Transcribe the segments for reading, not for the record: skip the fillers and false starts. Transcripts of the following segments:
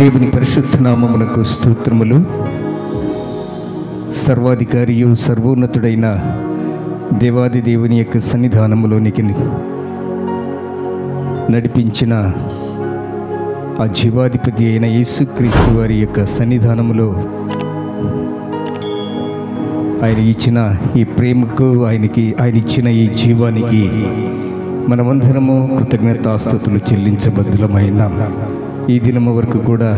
దేవుని పరిశుద్ధ నామమునకు స్తోత్రములు. సర్వాధికారియు సర్వోన్నతుడైన దేవాది దేవుని యొక్క సన్నిధానములోనికి నడిపించిన ఆ జీవాధిపతి అయిన యేసుక్రీస్తు వారి యొక్క సన్నిధానములో ఆయన ఇచ్చిన ఈ ప్రేమకు ఆయన ఇచ్చిన ఈ జీవానికి మనమందరము కృతజ్ఞతాస్తుతులు చెల్లించబద్దులమైనాం. ఈ దినము వరకు కూడా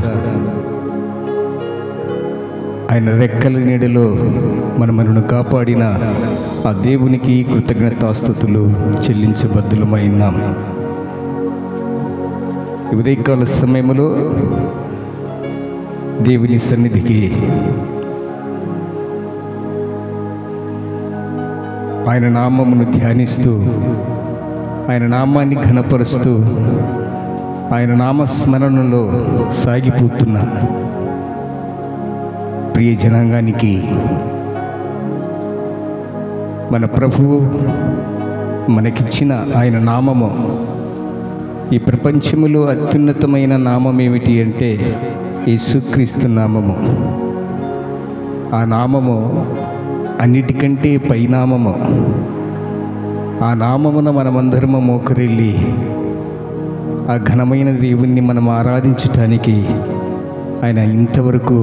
ఆయన రెక్కల నీడలో మనను కాపాడిన ఆ దేవునికి కృతజ్ఞతాస్తుతులు చెల్లించబద్దులమైనాం. ఉదయకాల సమయంలో దేవుని సన్నిధికి ఆయన నామమును ధ్యానిస్తూ, ఆయన నామాన్ని ఘనపరుస్తూ, ఆయన నామస్మరణలో సాగిపోతున్న ప్రియ జనాంగానికి మన ప్రభువు మనకిచ్చిన ఆయన నామము, ఈ ప్రపంచములో అత్యున్నతమైన నామం ఏమిటి అంటే యేసుక్రీస్తు నామము. ఆ నామము అన్నిటికంటే పైనామము. ఆ నామమున మనమందరము మోకరిల్లి ఆ ఘనమైన దేవుణ్ణి మనం ఆరాధించటానికి ఆయన ఇంతవరకు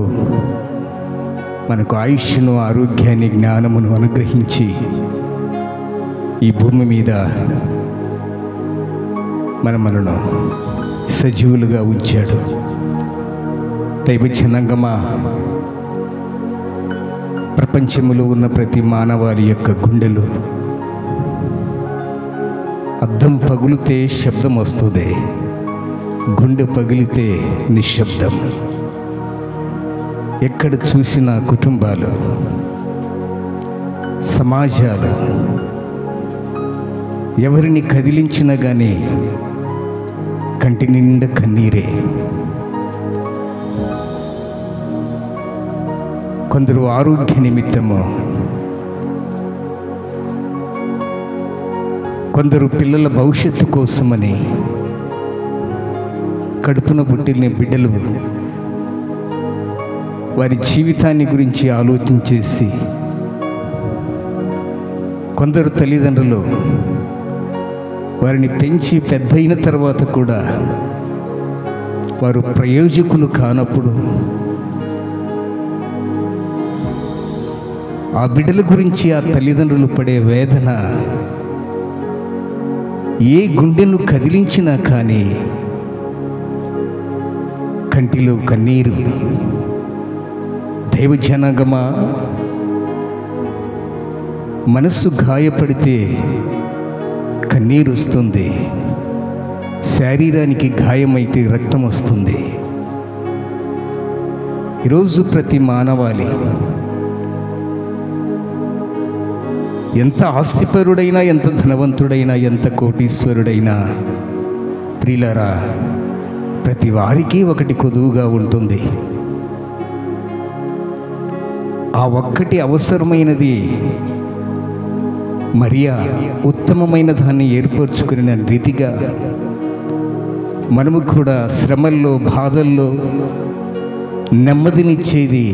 మనకు ఆయుష్ను, ఆరోగ్యాన్ని, జ్ఞానమును అనుగ్రహించి ఈ భూమి మీద మనలను సజీవులుగా ఉంచాడు. దైవజనాంగమా, ప్రపంచంలో ఉన్న ప్రతి మానవాళి యొక్క గుండెలు అద్దం పగులితే శబ్దం వస్తుంది, గుండె పగిలితే నిశ్శబ్దం. ఎక్కడ చూసిన కుటుంబాలు, సమాజాలు ఎవరిని కదిలించినా కానీ కంటి నిండా కన్నీరే. కొందరు ఆరోగ్య నిమిత్తము, కొందరు పిల్లల భవిష్యత్తు కోసమని కడుపున పుట్టిన బిడ్డలు వారి జీవితాన్ని గురించి ఆలోచించేసి, కొందరు తల్లిదండ్రులు వారిని పెంచి పెద్దయిన తర్వాత కూడా వారు ప్రయోజకులు కానప్పుడు ఆ బిడ్డల గురించి ఆ తల్లిదండ్రులు పడే వేదన ఏ గుండెను కదిలించినా కానీ కంటిలో కన్నీరు. దైవజనాంగమా, మనస్సు గాయపడితే కన్నీరు వస్తుంది, శరీరానికి గాయమైతే రక్తం వస్తుంది. ఈరోజు ప్రతి మానవాళి ఎంత ఆస్తిపరుడైనా, ఎంత ధనవంతుడైనా, ఎంత కోటీశ్వరుడైనా, ప్రియులారా, ప్రతి వారికి ఒకటి కొదువుగా ఉంటుంది. ఆ ఒక్కటి అవసరమైనది మరియా ఉత్తమమైన దాన్ని ఏర్పరచుకున్న రీతిగా మనము కూడా శ్రమల్లో, బాధల్లో నెమ్మదినిచ్చేది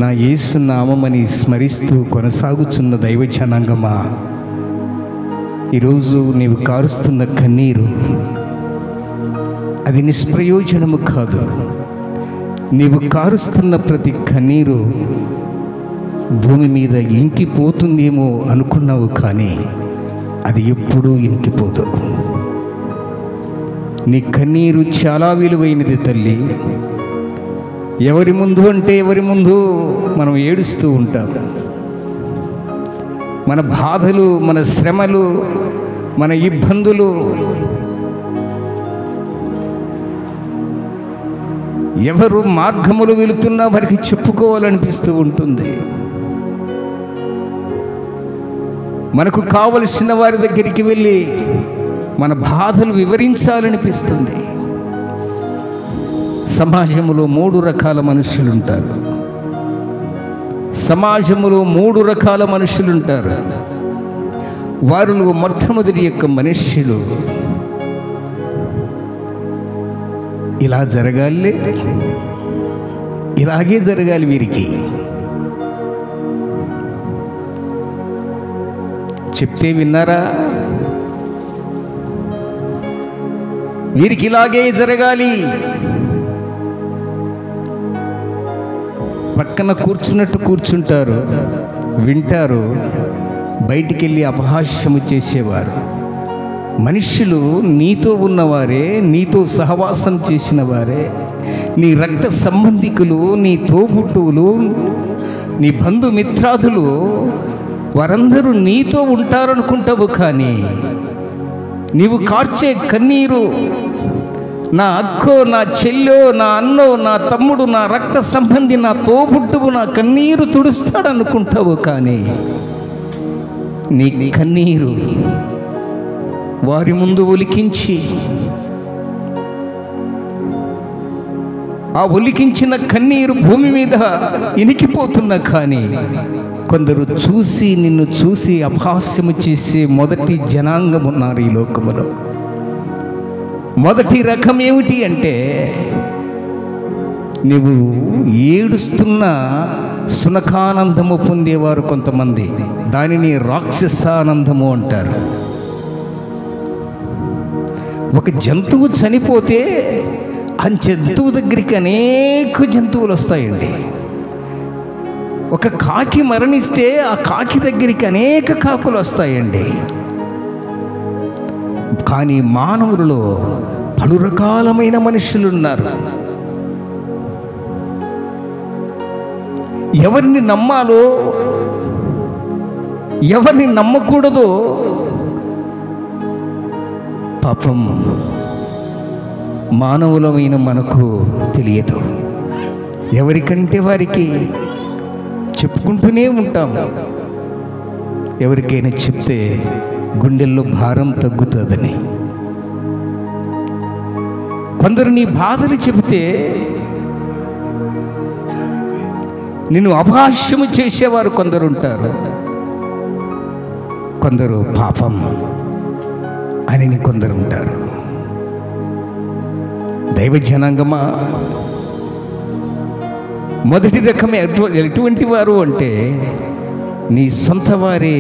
నా యేసు నామమని స్మరిస్తూ కొనసాగుచున్న దైవజనాంగమా, ఈరోజు నీవు కారుస్తున్న కన్నీరు అది నిష్ప్రయోజనము కాదు. నీవు కారుస్తున్న ప్రతి కన్నీరు భూమి మీద ఇంకిపోతుందేమో అనుకున్నావు, కానీ అది ఎప్పుడూ ఇంకిపోదు. నీ కన్నీరు చాలా విలువైనది తల్లి. ఎవరి ముందు అంటే ఎవరి ముందు మనం ఏడుస్తూ ఉంటాం. మన బాధలు, మన శ్రమలు, మన ఇబ్బందులు ఎవరు మార్గములు వెళుతున్నా వారికి చెప్పుకోవాలనిపిస్తూ ఉంటుంది. మనకు కావలసిన వారి దగ్గరికి వెళ్ళి మన బాధలు వివరించాలనిపిస్తుంది. సమాజంలో 3 రకాల మనుషులు ఉంటారు. సమాజంలో 3 రకాల మనుషులు ఉంటారు. వారిలో మొట్టమొదటి యొక్క మనుష్యులు ఇలా జరగాలి, ఇలాగే జరగాలి వీరికి. చెప్తే విన్నారా? వీరికి ఇలాగే జరగాలి. పక్కన కూర్చున్నట్టు కూర్చుంటారు, వింటారు, బయటికి వెళ్ళి అపహాస్యము చేసేవారు. మనుష్యులు నీతో ఉన్నవారే, నీతో సహవాసం చేసిన వారే, నీ రక్త సంబంధికులు, నీ తోబుట్టువులు, నీ బంధుమిత్రాదులు, వారందరూ నీతో ఉంటారనుకుంటావు. కానీ నీవు కార్చే కన్నీరు, నా అక్కో, నా చెల్లో, నా అన్నో, నా తమ్ముడు, నా రక్త సంబంధి, నా తోబుట్టువు నా కన్నీరు తుడుస్తాడనుకుంటావు. కానీ నీ కన్నీరు వారి ముందు ఒలికించి, ఆ ఒలికించిన కన్నీరు భూమి మీద ఇనికిపోతున్నా కానీ కొందరు చూసి నిన్ను చూసి అపహాస్యము చేసే మొదటి జనాంగం ఉన్నారు ఈ లోకములో. మొదటి రకం ఏమిటి అంటే, నువ్వు ఏడుస్తున్న సునకానందము పొందేవారు కొంతమంది, దానిని రాక్షసానందము అంటారు. ఒక జంతువు చనిపోతే ఆ జంతువు దగ్గరికి అనేక జంతువులు వస్తాయండి. ఒక కాకి మరణిస్తే ఆ కాకి దగ్గరికి అనేక కాకులు వస్తాయండి. కానీ మానవులలో పలు రకాలమైన మనుషులు ఉన్నారు. ఎవరిని నమ్మాలో, ఎవరిని నమ్మకూడదో పాపం మానవులమైన మనకు తెలియదు. ఎవరికంటే వారికి చెప్పుకుంటూనే ఉంటాం. ఎవరికైనా చెప్తే గుండెల్లో భారం తగ్గుతుందని. కొందరు నీ బాధలు చెబితే నిన్ను అపహాస్యము చేసేవారు కొందరు ఉంటారు. కొందరు పాపం అని కొందరు ఉంటారు. దైవ జనాంగమా, మొదటి రకం ఎటువంటి వారు అంటే, నీ సొంత వారే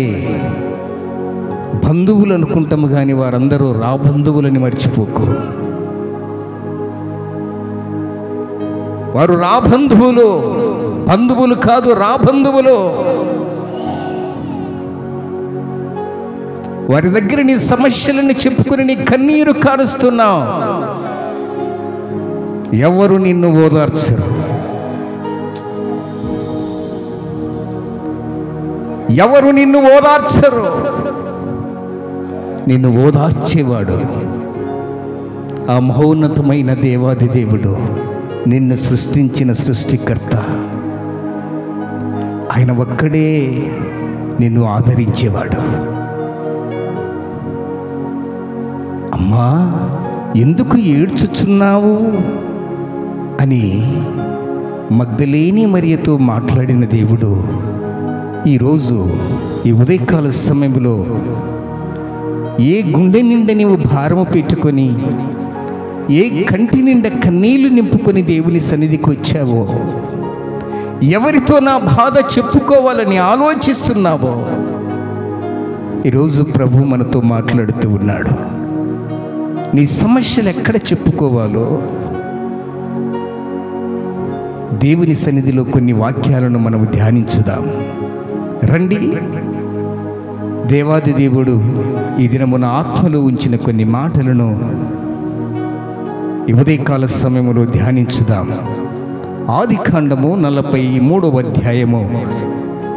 బంధువులు అనుకుంటాము కానీ వారందరూ రా బంధువులని మర్చిపోకు. వారు రా బంధువులు, బంధువులు కాదు, రా బంధువులు. వారి దగ్గర నీ సమస్యలను చెప్పుకుని నీ కన్నీరు కారుస్తున్నావు. ఎవరు నిన్ను ఓదార్చరు. ఎవరు నిన్ను ఓదార్చరు. నిన్ను ఓదార్చేవాడు ఆ మహోన్నతమైన దేవాది దేవుడు, నిన్ను సృష్టించిన సృష్టికర్త. ఆయన ఒక్కడే నిన్ను ఆదరించేవాడు. అమ్మా, ఎందుకు ఏడ్చుచున్నావు అని మగ్దలేని మరియతో మాట్లాడిన దేవుడు ఈరోజు ఈ ఉదయకాల సమయంలో ఏ గుండె నిండా నీవు భారము పెట్టుకొని, ఏ కంటి నిండా కన్నీళ్లు నింపుకొని దేవుని సన్నిధికి వచ్చావో, ఎవరితో నా బాధ చెప్పుకోవాలని ఆలోచిస్తున్నావో, ఈరోజు ప్రభు మనతో మాట్లాడుతూ ఉన్నాడు. నీ సమస్యలు ఎక్కడ చెప్పుకోవాలో దేవుని సన్నిధిలో కొన్ని వాక్యాలను మనం ధ్యానించుదాము. రండి, దేవాది దేవుడు ఈ దినమున ఆత్మలో ఉంచిన కొన్ని మాటలను ఈ ఉదయకాల సమయంలో ధ్యానించుదాము. ఆదికాండము 43వ అధ్యాయము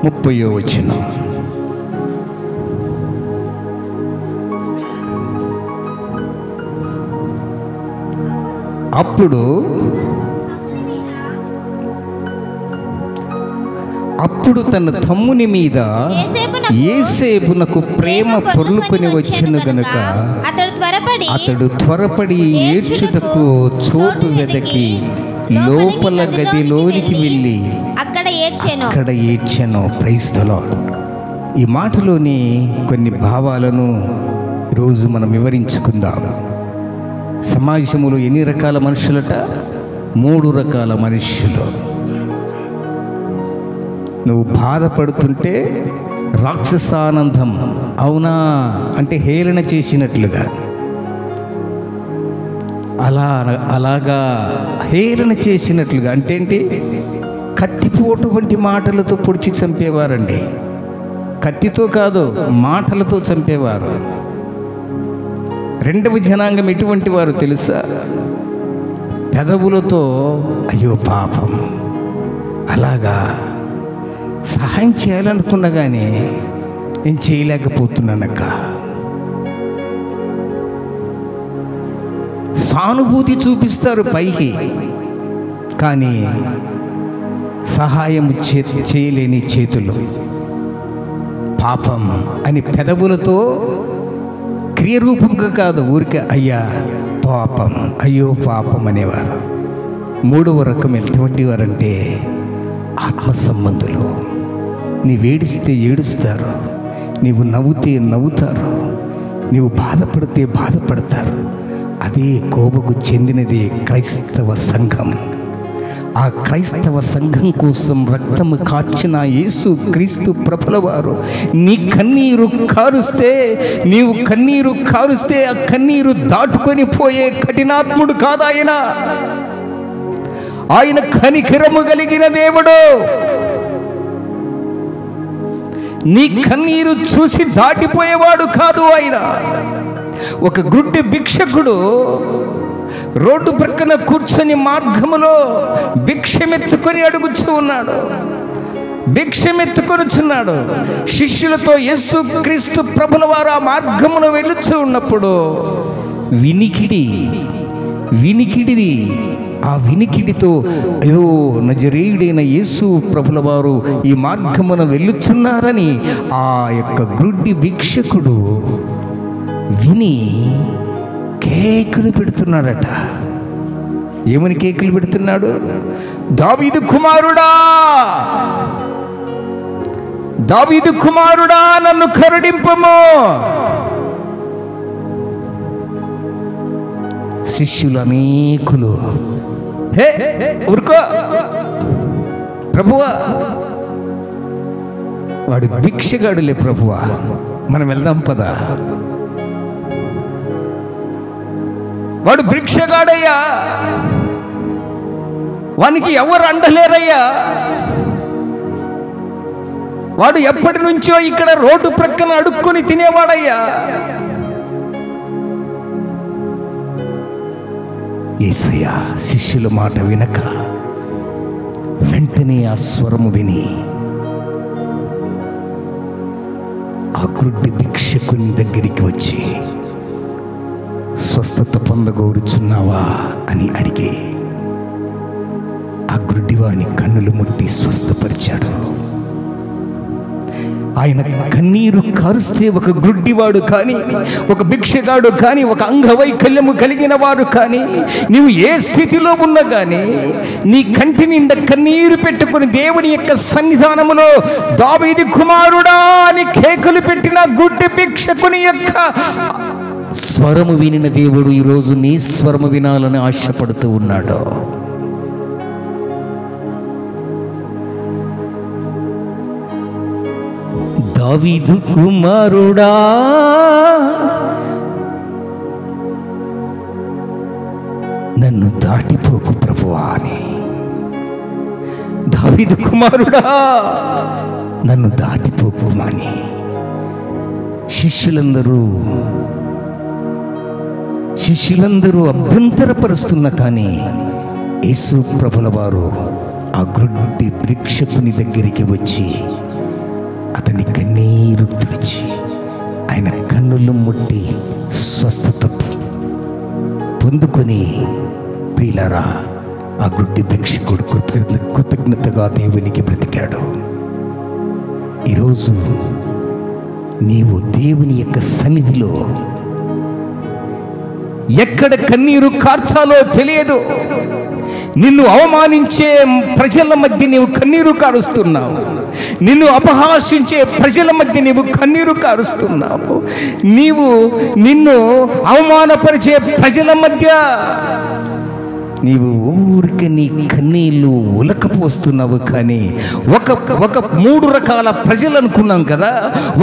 30వ వచనం. అప్పుడు తన తమ్ముని మీద యేసేపునకు ప్రేమ పొర్లుకొని వచ్చెను గనుక అతడు త్వరపడి ఏడ్చుటకు చోటు వెదకి లోపల గదిలోనికి వెళ్ళి అక్కడ ఏడ్చెను. Praise the lord. ఈ మాటలోని కొన్ని భావాలను ఈరోజు మనం వివరించుకుందాం. సమాజంలో ఎన్ని రకాల మనుషులట? 3 రకాల మనుషులు. నువ్వు బాధపడుతుంటే రాక్షసానందం, అవునా అంటే హేళన చేసినట్లుగా, అలాగా హేళన చేసినట్లుగా అంటే ఏంటి? కత్తిపోటు వంటి మాటలతో పొడిచి చంపేవారండి. కత్తితో కాదు, మాటలతో చంపేవారు. రెండవ జనాంగం ఎటువంటి వారు తెలుసా? పెదవులతో అయ్యో పాపం, అలాగా సహాయం చేయాలనుకున్నా కానీ నేను చేయలేకపోతున్నానక్క. సానుభూతి చూపిస్తారు పైకి, కానీ సహాయం చేయలేని చేతులు. పాపం అని పెదవులతో క్రియరూపంగా కాదు, ఊరికే అయ్యా పాపం, అయ్యో పాపం అనేవారు. 3వ రకం ఎటువంటి వారంటే ఆత్మ సంబంధులు. నీవు ఏడిస్తే ఏడుస్తారు, నీవు నవ్వుతే నవ్వుతారు, నీవు బాధపడితే బాధపడతారు. అదే కోబకు చెందినదే క్రైస్తవ సంఘం. ఆ క్రైస్తవ సంఘం కోసం రక్తము కార్చిన యేసు క్రీస్తు ప్రభుల వారు నీ కన్నీరు కారుస్తే, నీవు కన్నీరు కారుస్తే ఆ కన్నీరు దాటుకొని పోయే కఠినాత్ముడు కాదు ఆయన. ఆయన కనికరము కలిగిన దేవుడు. నీ కన్నీరు చూసి దాటిపోయేవాడు కాదు ఆయన. ఒక గుడ్డి భిక్షకుడు రోడ్డు ప్రక్కన కూర్చొని మార్గములో భిక్షమెత్తుకొని అడుగుచూ ఉన్నాడు, భిక్షమెత్తుకొనుచున్నాడు. శిష్యులతో యేసు క్రీస్తు ప్రభుల వారు ఆ మార్గమును వెళ్ళుచూ ఉన్నప్పుడు వినికిడిది ఆ వినికిడితో ఏదో నజరేయుడైన యేసు ప్రభుల వారు ఈ మార్గమున వెళ్ళుచున్నారని ఆ యొక్క గుడ్డి భిక్షకుడు విని కేకులు పెడుతున్నాడట. ఏమని కేకులు పెడుతున్నాడు? దావీదు కుమారుడా, దావీదు కుమారుడా, నన్ను కరుణింపము. శిష్యులు అనేకులు, హే ఊరుకో ప్రభువా, వాడు భిక్షగాడులే ప్రభువా, మనం వెళ్దాం పదా, వాడు భిక్షగాడయ్యా, వానికి ఎవరు అండలేరయ్యా, వాడు ఎప్పటి నుంచో ఇక్కడ రోడ్డు ప్రక్కన అడుక్కొని తినేవాడయ్యా. యేసయ్య శిష్యుల మాట వినక వెంటనే ఆ స్వరము విని ఆ గుడ్డి భిక్షకుని దగ్గరికి వచ్చి స్వస్థత పొందగోరుచున్నావా అని అడిగే ఆ గుడ్డివాని కన్నులు ముట్టి స్వస్థపరిచాడు. ఆయన కన్నీరు కారుస్తే ఒక గుడ్డివాడు కానీ, ఒక భిక్షగాడు కానీ, ఒక అంగవైకల్యము కలిగిన వారు కానీ, నీవు ఏ స్థితిలో ఉన్నా కానీ నీ కంటి నిండా కన్నీరు పెట్టుకుని దేవుని యొక్క సన్నిధానములో దావీదు కుమారుడా అని కేకలు పెట్టిన గుడ్డి భిక్షకుని యొక్క స్వరము వినిన దేవుడు ఈరోజు నీ స్వరము వినాలని ఆశపడుతూ ఉన్నాడు. దావీదు కుమారుడా, నన్ను దాటిపోకు ప్రభువా అని. దావీదు కుమారుడా, నన్ను దాటిపోకు అని శిష్యులందరూ అభ్యంతరపరుస్తున్నా కానీ యేసు ప్రభుల వారు ఆ గుడ్డి భిక్షకుని దగ్గరికి వచ్చి అతని కన్నీరు తుడిచి ఆయన కన్నులు ముట్టి స్వస్థత పొందుకొని, ప్రియులారా, ఆ గుడ్డి భిక్షకుడు కృతజ్ఞతగా దేవునికి బ్రతికాడు. ఈరోజు నీవు దేవుని యొక్క సన్నిధిలో ఎక్కడ కన్నీరు కార్చాలో తెలియదు. నిన్ను అవమానించే ప్రజల మధ్య నీవు కన్నీరు కారుస్తున్నావు. నిన్ను అపహాసించే ప్రజల మధ్య నీవు కన్నీరు కారుస్తున్నావు. నిన్ను అవమానపరిచే ప్రజల మధ్య నీవు ఊరికి నీ కన్నీళ్ళు ఉలకపోస్తున్నావు. కానీ ఒక 3 రకాల ప్రజలు అనుకున్నాం కదా.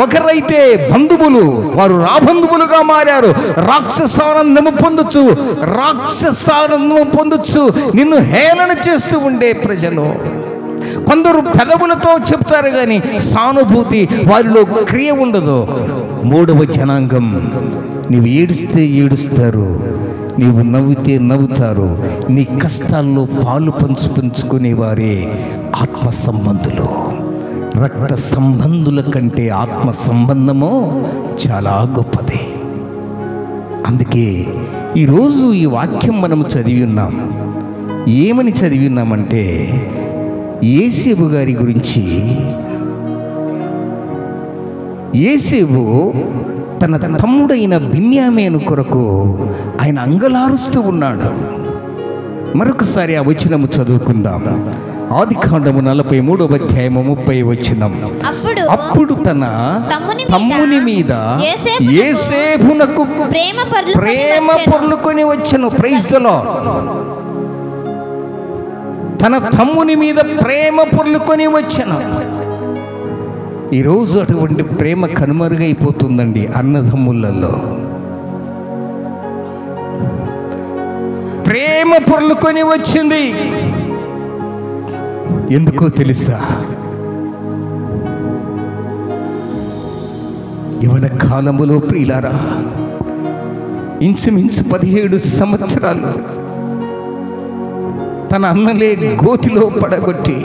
ఒకరైతే బంధువులు, వారు రాబంధువులుగా మారారు. రాక్షసానందము పొందొచ్చు నిన్ను హేళన చేస్తూ ఉండే ప్రజలు. కొందరు పెదవులతో చెప్తారు కానీ సానుభూతి వారిలో క్రియ ఉండదు. 3వ జనాంగం, నీవు ఏడిస్తే ఏడుస్తారు, నీవు నవ్వితే నవ్వుతారు. నీ కష్టాల్లో పాలు పంచుకునే వారే ఆత్మ సంబంధులు. రక్త సంబంధుల కంటే ఆత్మ సంబంధము చాలా గొప్పది. అందుకే ఈరోజు ఈ వాక్యం మనము చదివి ఉన్నాం. ఏమని చదివి ఉన్నామంటే, యేసేపు గారి గురించి. యేసేపు తన తమ్ముడైన బిన్యామీను కొరకు ఆయన అంగలారుస్తూ ఉన్నాడు. మరొకసారి ఆ వచనము చదువుకుందాం. ఆదికాండము 43వ అధ్యాయము 30వ వచనం. అప్పుడు తన తమ్ముని మీద యేసేపునకు ప్రేమ పొర్లుకొని వచ్చెను. Praise the Lord. తన తమ్ముని మీద ప్రేమ పొర్లుకొని వచ్చెను. ఈరోజు అటువంటి ప్రేమ కనుమరుగైపోతుందండి అన్నదమ్ములలో. ప్రేమ పొర్లుకొని వచ్చింది. ఎందుకో తెలుసా? యవన కాలములో ప్రియులారా, ఇంచుమించు 17 సంవత్సరాలు తన అన్నలే గోతిలో పడగొట్టి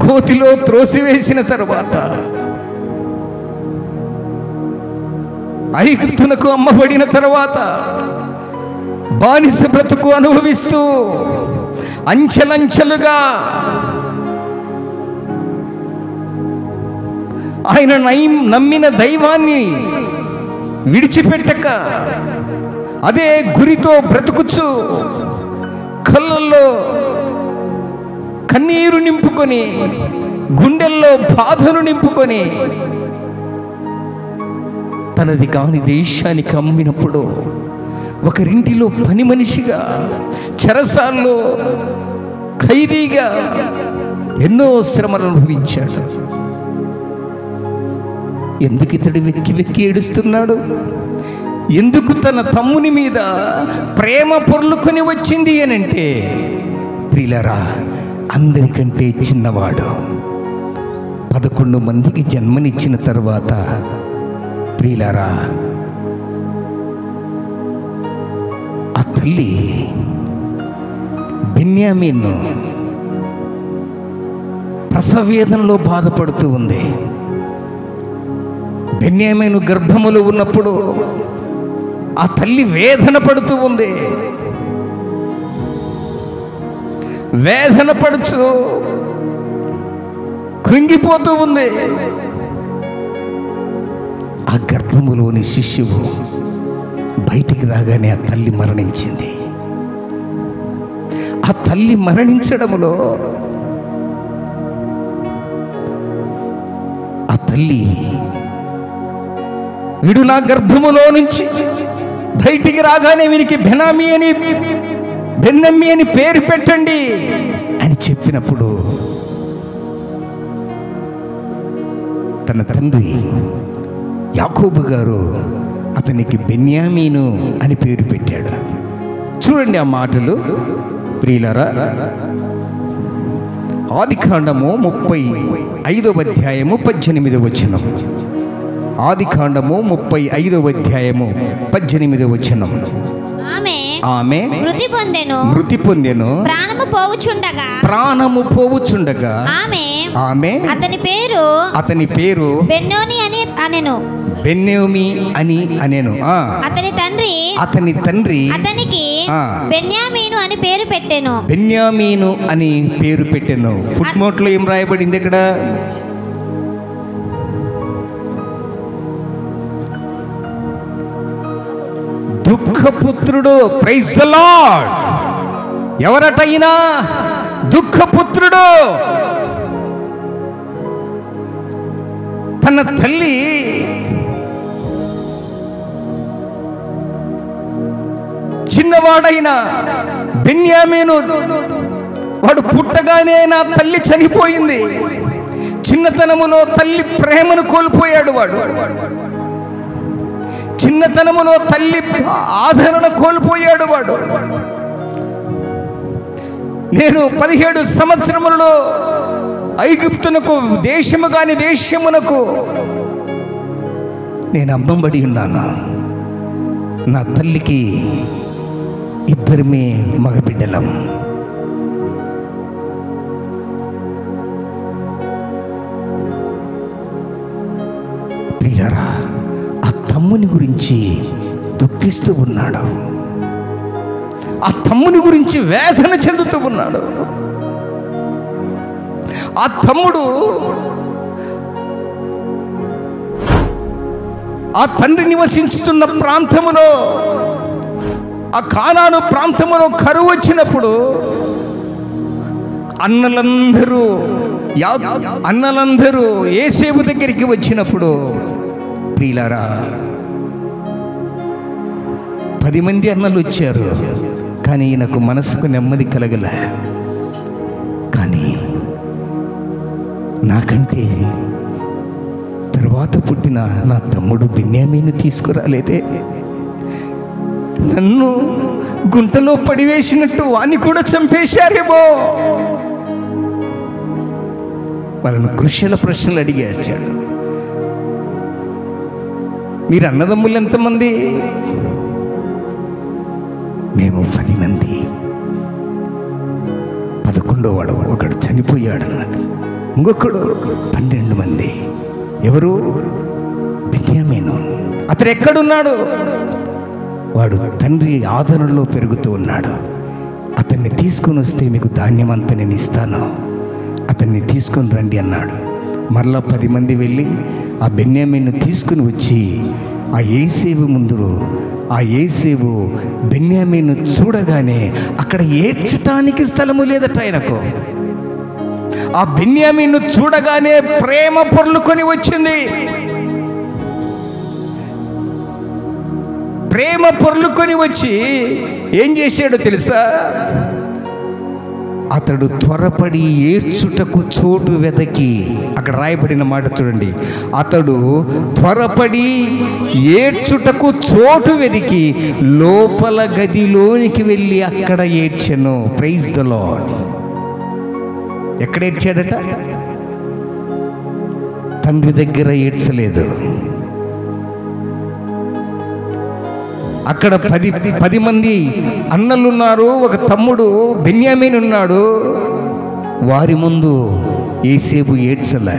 గోతిలో త్రోసివేసిన తర్వాత ఐగుప్తునకు అమ్మబడిన తర్వాత బానిస బ్రతుకు అనుభవిస్తూ అంచెలంచెలుగా ఆయన నమ్మిన దైవాన్ని విడిచిపెట్టక అదే గురితో బ్రతుకుచు కళ్ళల్లో కన్నీరు నింపుకొని, గుండెల్లో బాధను నింపుకొని తనది కాని దేశానికి అమ్మినప్పుడు ఒకరింటిలో పని మనిషిగా, చెరసాల్లో ఖైదీగా ఎన్నో శ్రమలు అనుభవించాడు. ఎందుకు ఇతడు వెక్కి వెక్కి ఏడుస్తున్నాడు? ఎందుకు తన తమ్ముని మీద ప్రేమ పొర్లుకొని వచ్చింది అనంటే, ప్రియులారా, అందరికంటే చిన్నవాడు. 11 మందికి జన్మనిచ్చిన తర్వాత ప్రియులారా, ఆ తల్లి బిన్యామీను ప్రసవేదనలో బాధపడుతూ ఉంది. బిన్యామీను గర్భములో ఉన్నప్పుడు ఆ తల్లి వేదన పడుతూ ఉంది. వేదన పడుచు కృంగిపోతూ ఉంది. ఆ గర్భములోని శిశువు బయటికి రాగానే ఆ తల్లి మరణించింది. ఆ తల్లి మరణించడములో ఆ తల్లి, వీడు నా గర్భములో నుంచి బయటికి రాగానే వీరికి బెన్నమ్మి అని పేరు పెట్టండి అని చెప్పినప్పుడు తన తండ్రి యాకోబు గారు అతనికి బెన్యామీను అని పేరు పెట్టాడు. చూడండి ఆ మాటలు ప్రియులారా. ఆదికాండము 35వ అధ్యాయము 18వ వచనం. ఆదికాండము 35వ అధ్యాయము 18వ వచనం. ఆమె మృతి పొందెను. ప్రాణము పోవుచుండగా ఆమె అతని పేరు బెన్యామీ అని అనెను. అతని తండ్రి అతనికి బెన్యామీను అని పేరు పెట్టెను. బెన్యామీను అని పేరు పెట్టెను. ఫుట్ నోట్ లో ఏం రాయబడింది ఇక్కడ? దుఃఖపుత్రుడు. Praise the Lord. ఎవరటైనా దుఃఖపుత్రుడు. తన తల్లి చిన్నవాడైన బెన్యామీను వాడు పుట్టగానే నా తల్లి చనిపోయింది. చిన్నతనములో తల్లి ప్రేమను కోల్పోయాడు. వాడు చిన్నతనములో తల్లి ఆదరణ కోల్పోయాడు. వాడు నేను 17 సంవత్సరములలో ఐగుప్తునకు దేశము కాని దేశమునకు నేను అమ్మబడి ఉన్నాను. నా తల్లికి 2 మగబిడ్డలం. ప్రియులారా, ఆ తమ్ముని గురించి దుఃఖిస్తూ ఉన్నాడు. ఆ తమ్ముని గురించి వేదన చెందుతూ ఉన్నాడు. ఆ తమ్ముడు ఆ తండ్రి నివసించుతున్న ప్రాంతములో, ఆ కానాను ప్రాంతములో కరువు వచ్చినప్పుడు అన్నలందరూ యోసేపు దగ్గరికి వచ్చినప్పుడు, ప్రియులారా, 10 మంది అన్నలు వచ్చారు. కానీ ఈయనకు మనసుకు నెమ్మది కలగలే. కానీ నాకంటే తర్వాత పుట్టిన నా తమ్ముడు బెన్యామీను తీసుకురాలేదే, నన్ను గుంటలో పడివేసినట్టు వాణ్ణి కూడా చంపేశారేమో. వాళ్ళను కృషిల ప్రశ్నలు అడిగేశాడు. మీరు అన్నదమ్ములు ఎంతమంది? మేము 10 మంది. 11వ వాడు ఒకడు చనిపోయాడు అన్నాడు. ఇంకొకడు 12 మంది. ఎవరు? బెన్యామీను. అతడు ఎక్కడున్నాడు? వాడు తండ్రి ఆదరణలో పెరుగుతూ ఉన్నాడు. అతన్ని తీసుకొని వస్తే మీకు ధాన్యం అంతా నేను ఇస్తాను, అతన్ని తీసుకొని రండి అన్నాడు. మరలా 10 మంది వెళ్ళి ఆ బెన్యామీను తీసుకుని వచ్చి ఆ యోసేపు ముందు, ఆ యోసేపు బెన్యామీను చూడగానే అక్కడ ఏడ్చటానికి స్థలము లేదట ఆయనకు. ఆ బెన్యామీను చూడగానే ప్రేమ పొర్లుకొని వచ్చింది. ప్రేమ పొర్లుకొని వచ్చి ఏం చేశాడో తెలుసా? అతడు త్వరపడి ఏడ్చుటకు చోటు వెదకి, అక్కడ రాయబడిన మాట చూడండి, అతడు త్వరపడి ఏడ్చుటకు చోటు వెదికి లోపల గదిలోనికి వెళ్ళి అక్కడ ఏడ్చెను. Praise the lord. ఎక్కడ ఏడ్చాడట? తండ్రి దగ్గర ఏడ్చలేదు. అక్కడ 10 మంది అన్నలున్నారు, ఒక తమ్ముడు బెన్యామీను ఉన్నాడు. వారి ముందు యోసేపు ఏడ్చలే.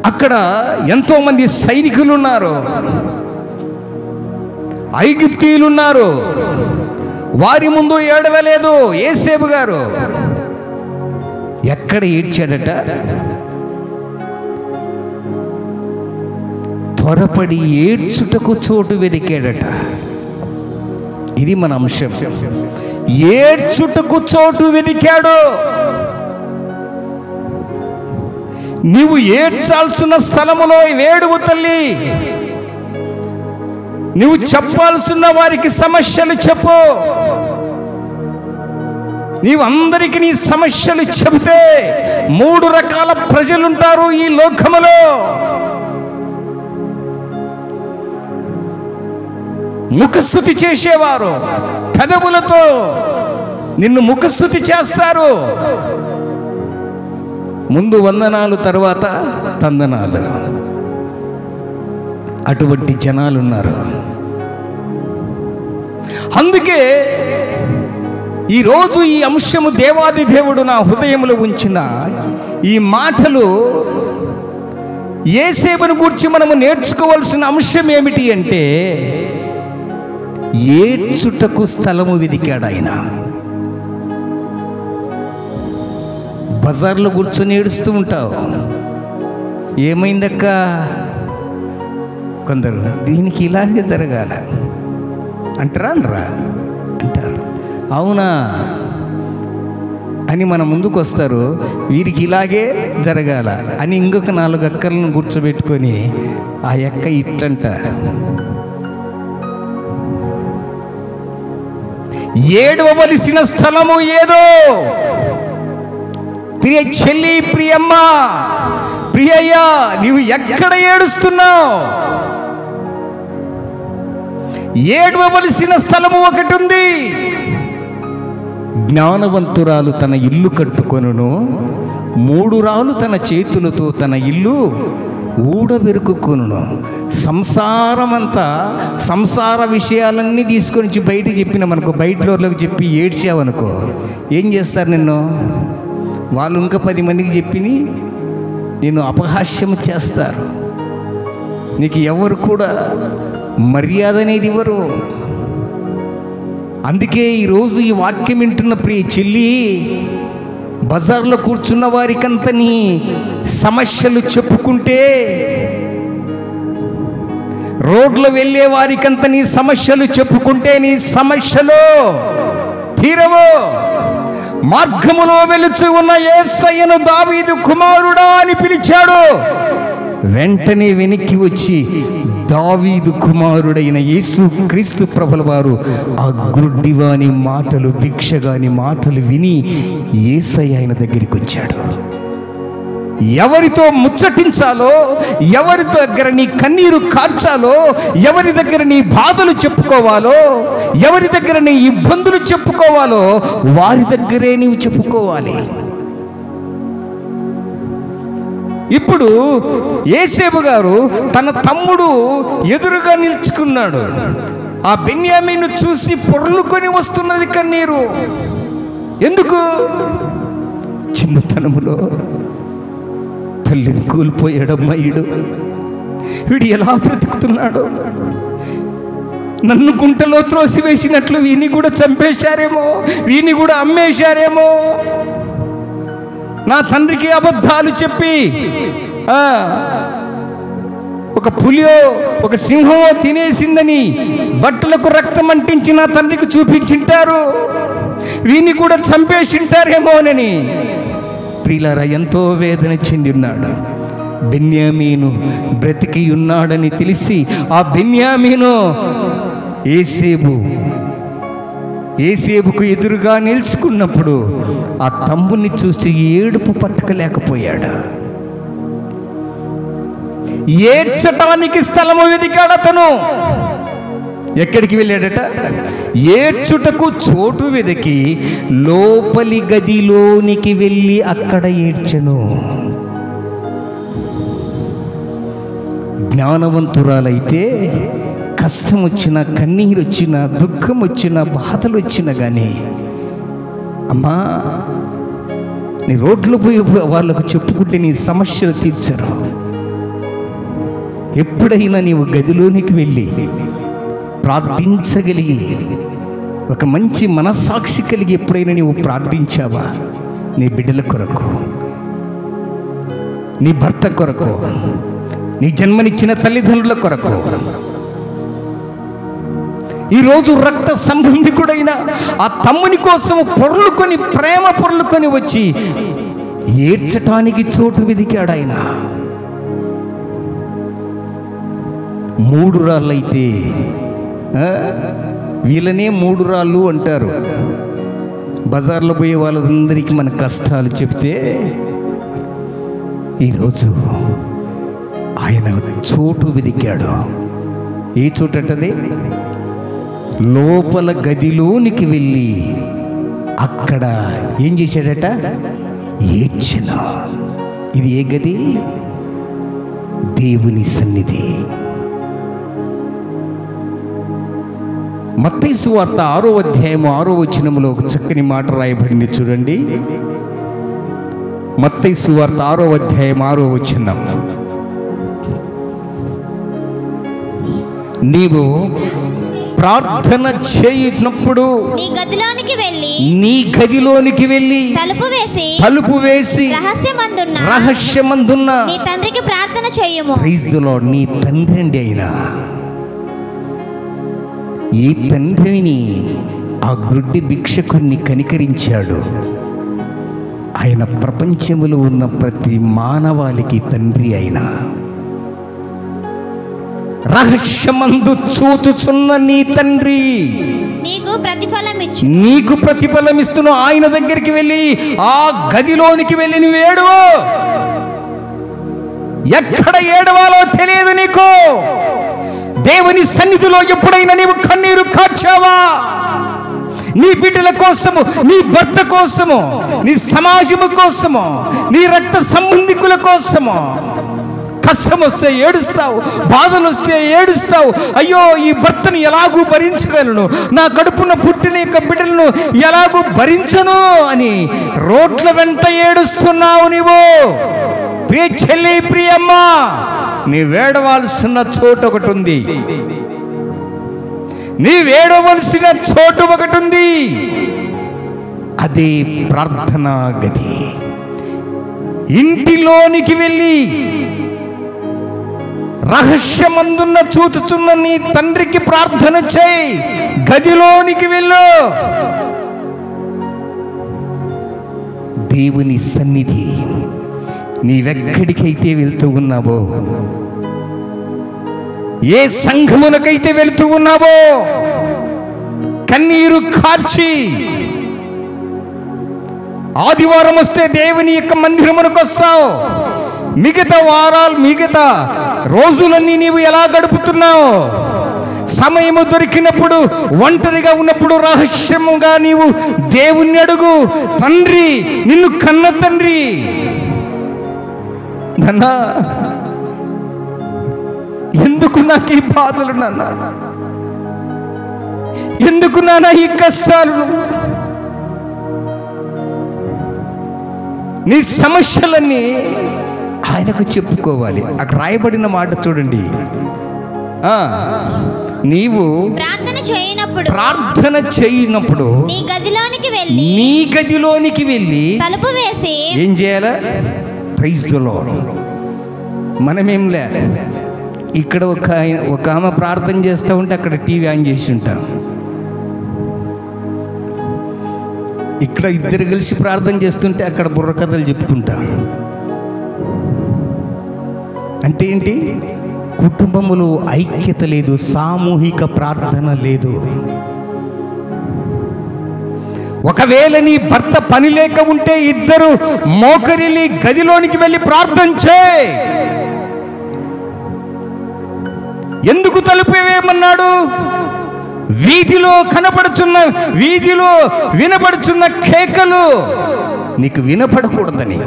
అక్కడ ఎంతో మంది సైనికులు ఉన్నారు, ఐగుప్తీయులు ఉన్నారు. వారి ముందు ఏడవలేదు యోసేపు గారు. ఎక్కడ ఏడ్చాడట? త్వరపడి ఏడ్చుటకు చోటు వెదికాడట. ఇది మన అంశం. ఏడ్చుటకు చోటు వెదికాడు. నీవు ఏడ్చాల్సిన స్థలములో వేడువు తల్లి. నువ్వు చెప్పాల్సిన వారికి సమస్యలు చెప్పు. నీవు అందరికీ నీ సమస్యలు చెబితే 3 రకాల ప్రజలుంటారు ఈ లోకములో. ముఖస్తుతి చేసేవారు, పెదవులతో నిన్ను ముఖస్తుతి చేస్తారు. ముందు వందనాలు, తర్వాత తందనాలు. అటువంటి జనాలు ఉన్నారు. అందుకే ఈరోజు ఈ అంశము దేవాది దేవుడు నా హృదయంలో ఉంచిన ఈ మాటలు, యోసేపును గురించి మనము నేర్చుకోవాల్సిన అంశం ఏమిటి అంటే, ఏడ్చుటకు స్థలము వెదికాడు ఆయన. బజార్లో కూర్చొని ఏడుస్తూ ఉంటావు. ఏమైందక్క? కొందరు దీనికి ఇలాగే జరగాల అంటారా అనరా అంటారు. అవునా అని మన ముందుకు వస్తారు, వీరికి ఇలాగే జరగాల అని ఇంకొక 4 అక్కర్లను కూర్చోబెట్టుకొని ఆ అక్క ఇట్లంట, ఏడవలసిన స్థలము ఏదో. ప్రియ చెల్లి, ప్రియమ్మ, ప్రియయ్యా, నీవు ఎక్కడ ఏడుస్తున్నావు? ఏడవలసిన స్థలము ఒకటి ఉంది. జ్ఞానవంతురాలు తన ఇల్లు కట్టుకొనును, 3 రాళ్ళు తన చేతులతో తన ఇల్లు ఊడబెరుకుకొనును. సంసారమంతా, సంసార విషయాలన్నీ తీసుకొని బయటికి చెప్పినామనుకో, బయటలోకి చెప్పి ఏడ్చావనుకో, ఏం చేస్తారు నిన్ను? వాళ్ళు ఇంకా 10 మందికి చెప్పి నిన్ను అపహాస్యం చేస్తారు. నీకు ఎవరు కూడా మర్యాద అనేది ఇవ్వరు. అందుకే ఈరోజు ఈ వాక్యం వింటున్న ప్రియ చెల్లి, బజార్లో కూర్చున్న వారికంతా నీ సమస్యలు చెప్పుకుంటే, రోడ్లో వెళ్ళే వారికంతా నీ సమస్యలు చెప్పుకుంటే నీ సమస్యలు తీరవు. మార్గములో వెలుచు ఉన్న యేసయ్యను దావీదు కుమారుడా అని పిలిచాడు. వెంటనే వెనక్కి వచ్చి దావీదు కుమారుడైన యేసు క్రీస్తు ప్రభుల వారు ఆ గుడ్డివాని మాటలు, భిక్షగాని మాటలు విని యేసయ్య ఆయన దగ్గరికి వచ్చాడు. ఎవరితో ముచ్చటించాలో, ఎవరి దగ్గర నీ కన్నీరు కార్చాలో, ఎవరి దగ్గర నీ బాధలు చెప్పుకోవాలో, ఎవరి దగ్గర నీ ఇబ్బందులు చెప్పుకోవాలో వారి దగ్గరే నీవు చెప్పుకోవాలి. ఇప్పుడు యేసేపు గారు తన తమ్ముడు ఎదురుగా నిల్చుకున్నాడు. ఆ బెన్యామీను చూసి పొర్లుకొని వస్తున్నది కన్నీరు. ఎందుకు? చిన్నతనములో తల్లిని కోల్పోయాడమ్మా వీడు ఎలా బ్రతుకుతున్నాడు? నన్ను గుంటలో త్రోసివేసినట్లు వీని కూడా చంపేశారేమో, వీని కూడా అమ్మేశారేమో, నా తండ్రికి అబద్ధాలు చెప్పి ఒక పులియో ఒక సింహమో తినేసిందని బట్టలకు రక్తం అంటించి నా తండ్రికి చూపించింటారు, వీని కూడా చంపేసింటారేమోనని ప్రియులారా ఎంతో వేదన చెంది ఉన్నాడు. బెన్యామీను బ్రతికి ఉన్నాడని తెలిసి ఆ బెన్యామీను యేసేపుకు ఎదురుగా నిల్చుకున్నప్పుడు ఆ తమ్ముని చూసి ఏడుపు పట్టకలేకపోయాడు. ఏడ్చటానికి స్థలము వెదికాడు అతను. ఎక్కడికి వెళ్ళాడట? ఏడ్చుటకు చోటు వెదికి లోపలి గదిలోనికి వెళ్ళి అక్కడ ఏడ్చెను. జ్ఞానవంతురాలైతే కష్టం వచ్చినా, కన్నీరు వచ్చినా, దుఃఖం వచ్చినా, బాధలు వచ్చినా కానీ, అమ్మా నీ రోడ్లో పోయి వాళ్ళకు చెప్పుకుంటే నీ సమస్యలు తీర్చరు. ఎప్పుడైనా నీవు గదిలోనికి వెళ్ళి ప్రార్థించగలిగి, ఒక మంచి మనస్సాక్షి కలిగి ఎప్పుడైనా నీవు ప్రార్థించావా? నీ బిడ్డల కొరకు, నీ భర్త కొరకు, నీ జన్మనిచ్చిన తల్లిదండ్రుల కొరకు, ఈరోజు రక్త సంబంధికుడైన ఆ తమ్ముని కోసం పొర్లుకొని, ప్రేమ పొర్లుకొని వచ్చి ఏడ్చటానికి చోటు వెదికాడు ఆయన. 3 రాళ్ళైతే వీళ్ళనే 3 రాళ్ళు అంటారు. బజార్లో పోయే వాళ్ళందరికీ మన కష్టాలు చెప్తే, ఈరోజు ఆయన చోటు వెదికాడు. ఏ చోటు అంటది? లోపల గదిలోనికి వెళ్ళి అక్కడ ఏం చేశాడట? ఏడ్చెను. ఇది ఏ గది? దేవుని సన్నిధి. మత్తయి సువార్త 6వ అధ్యాయం 6వ వచనంలో ఒక చక్కని మాట రాయబడింది చూడండి. మత్తయి సువార్త 6వ అధ్యాయం 6వ వచనం. నీవు ప్రార్థన చేయునప్పుడు నీ గదిలోనికి వెళ్ళి తలుపు వేసి రహస్యమందున్న నీ తండ్రికి ప్రార్థన చేయుము. Praise the Lord. నీ తండ్రి అండి ఆయన. ఈ తండ్రిని ఆ గుడ్డి భిక్షకుణ్ణి కనికరించాడు. ఆయన ప్రపంచములో ఉన్న ప్రతి మానవాళికి తండ్రి. అయినా రహస్యమందు చూచుచున్న నీ తండ్రి నీకు ప్రతిఫలమిస్తున్న ఆయన దగ్గరికి వెళ్ళి ఆ గదిలోనికి వెళ్ళి నువ్వు ఏడువు. ఎక్కడ ఏడవాలో తెలియదు నీకు. దేవుని సన్నిధిలో ఎప్పుడైనా నీవు కన్నీరు కార్చావా? నీ బిడ్డల కోసము, నీ భర్త కోసము, నీ సమాజము కోసము, నీ రక్త సంబంధికుల కోసము. కష్టం వస్తే ఏడుస్తావు, బాధలు వస్తే ఏడుస్తావు. అయ్యో, ఈ భర్తను ఎలాగూ భరించగలను, నా కడుపున పుట్టిన యొక్క బిడ్డలను ఎలాగూ భరించను అని రోడ్ల వెంట ఏడుస్తున్నావు నీవు. ప్రియ చెల్లి, ప్రియమ్మ, నీ వేడవలసిన చోటు ఒకటి ఉంది. నీ వేడవలసిన చోటు ఒకటి ఉంది. అదే ప్రార్థనా గది. ఇంటిలోనికి వెళ్ళి రహస్యమందున్న చూచుచున్న నీ తండ్రికి ప్రార్థన చేయి. గదిలోనికి వెళ్ళు. దేవుని సన్నిధి నీవెక్కడికైతే వెళ్తూ ఉన్నావో, ఏ సంఘమునకైతే వెళుతూ ఉన్నావో, కన్నీరు కార్చి ఆదివారం వస్తే దేవుని యొక్క మందిరమునకు వస్తావు. మిగతా రోజులన్నీ నీవు ఎలా గడుపుతున్నావు? సమయము దొరికినప్పుడు, ఒంటరిగా ఉన్నప్పుడు రహస్యముగా నీవు దేవుణ్ణి అడుగు. తండ్రి, నిన్ను కన్న తండ్రి, నాన్నా ఎందుకు నాకు ఈ బాధలు, నాన్న ఎందుకు నాన్న ఈ కష్టాలు? నీ సమస్యలన్నీ ఆయనకు చెప్పుకోవాలి. అక్కడ రాయబడిన మాట చూడండి. నీవు ప్రార్థన చేయనప్పుడు నీ గదిలోనికి వెళ్ళి తలుపు వేసి ఏం చేయాలా? Praise the lord. మనమేంలే, ఇక్కడ ఒక ఆమె ప్రార్థన చేస్తూ ఉంటే అక్కడ టీవీ ఆన్ చేసి ఉంటాం. ఇక్కడ ఇద్దరు కలిసి ప్రార్థన చేస్తుంటే అక్కడ బుర్రకథలు చెప్పుకుంటాం. అంటే ఏంటి? కుటుంబములో ఐక్యత లేదు, సామూహిక ప్రార్థన లేదు. ఒకవేళ నీ భర్త పని లేక ఉంటే ఇద్దరు మోకరిల్లి గదిలోనికి వెళ్ళి ప్రార్థన చేయి. ఎందుకు తలుపేమన్నాడు? వీధిలో వినపడుచున్న కేకలు నీకు వినపడకూడదని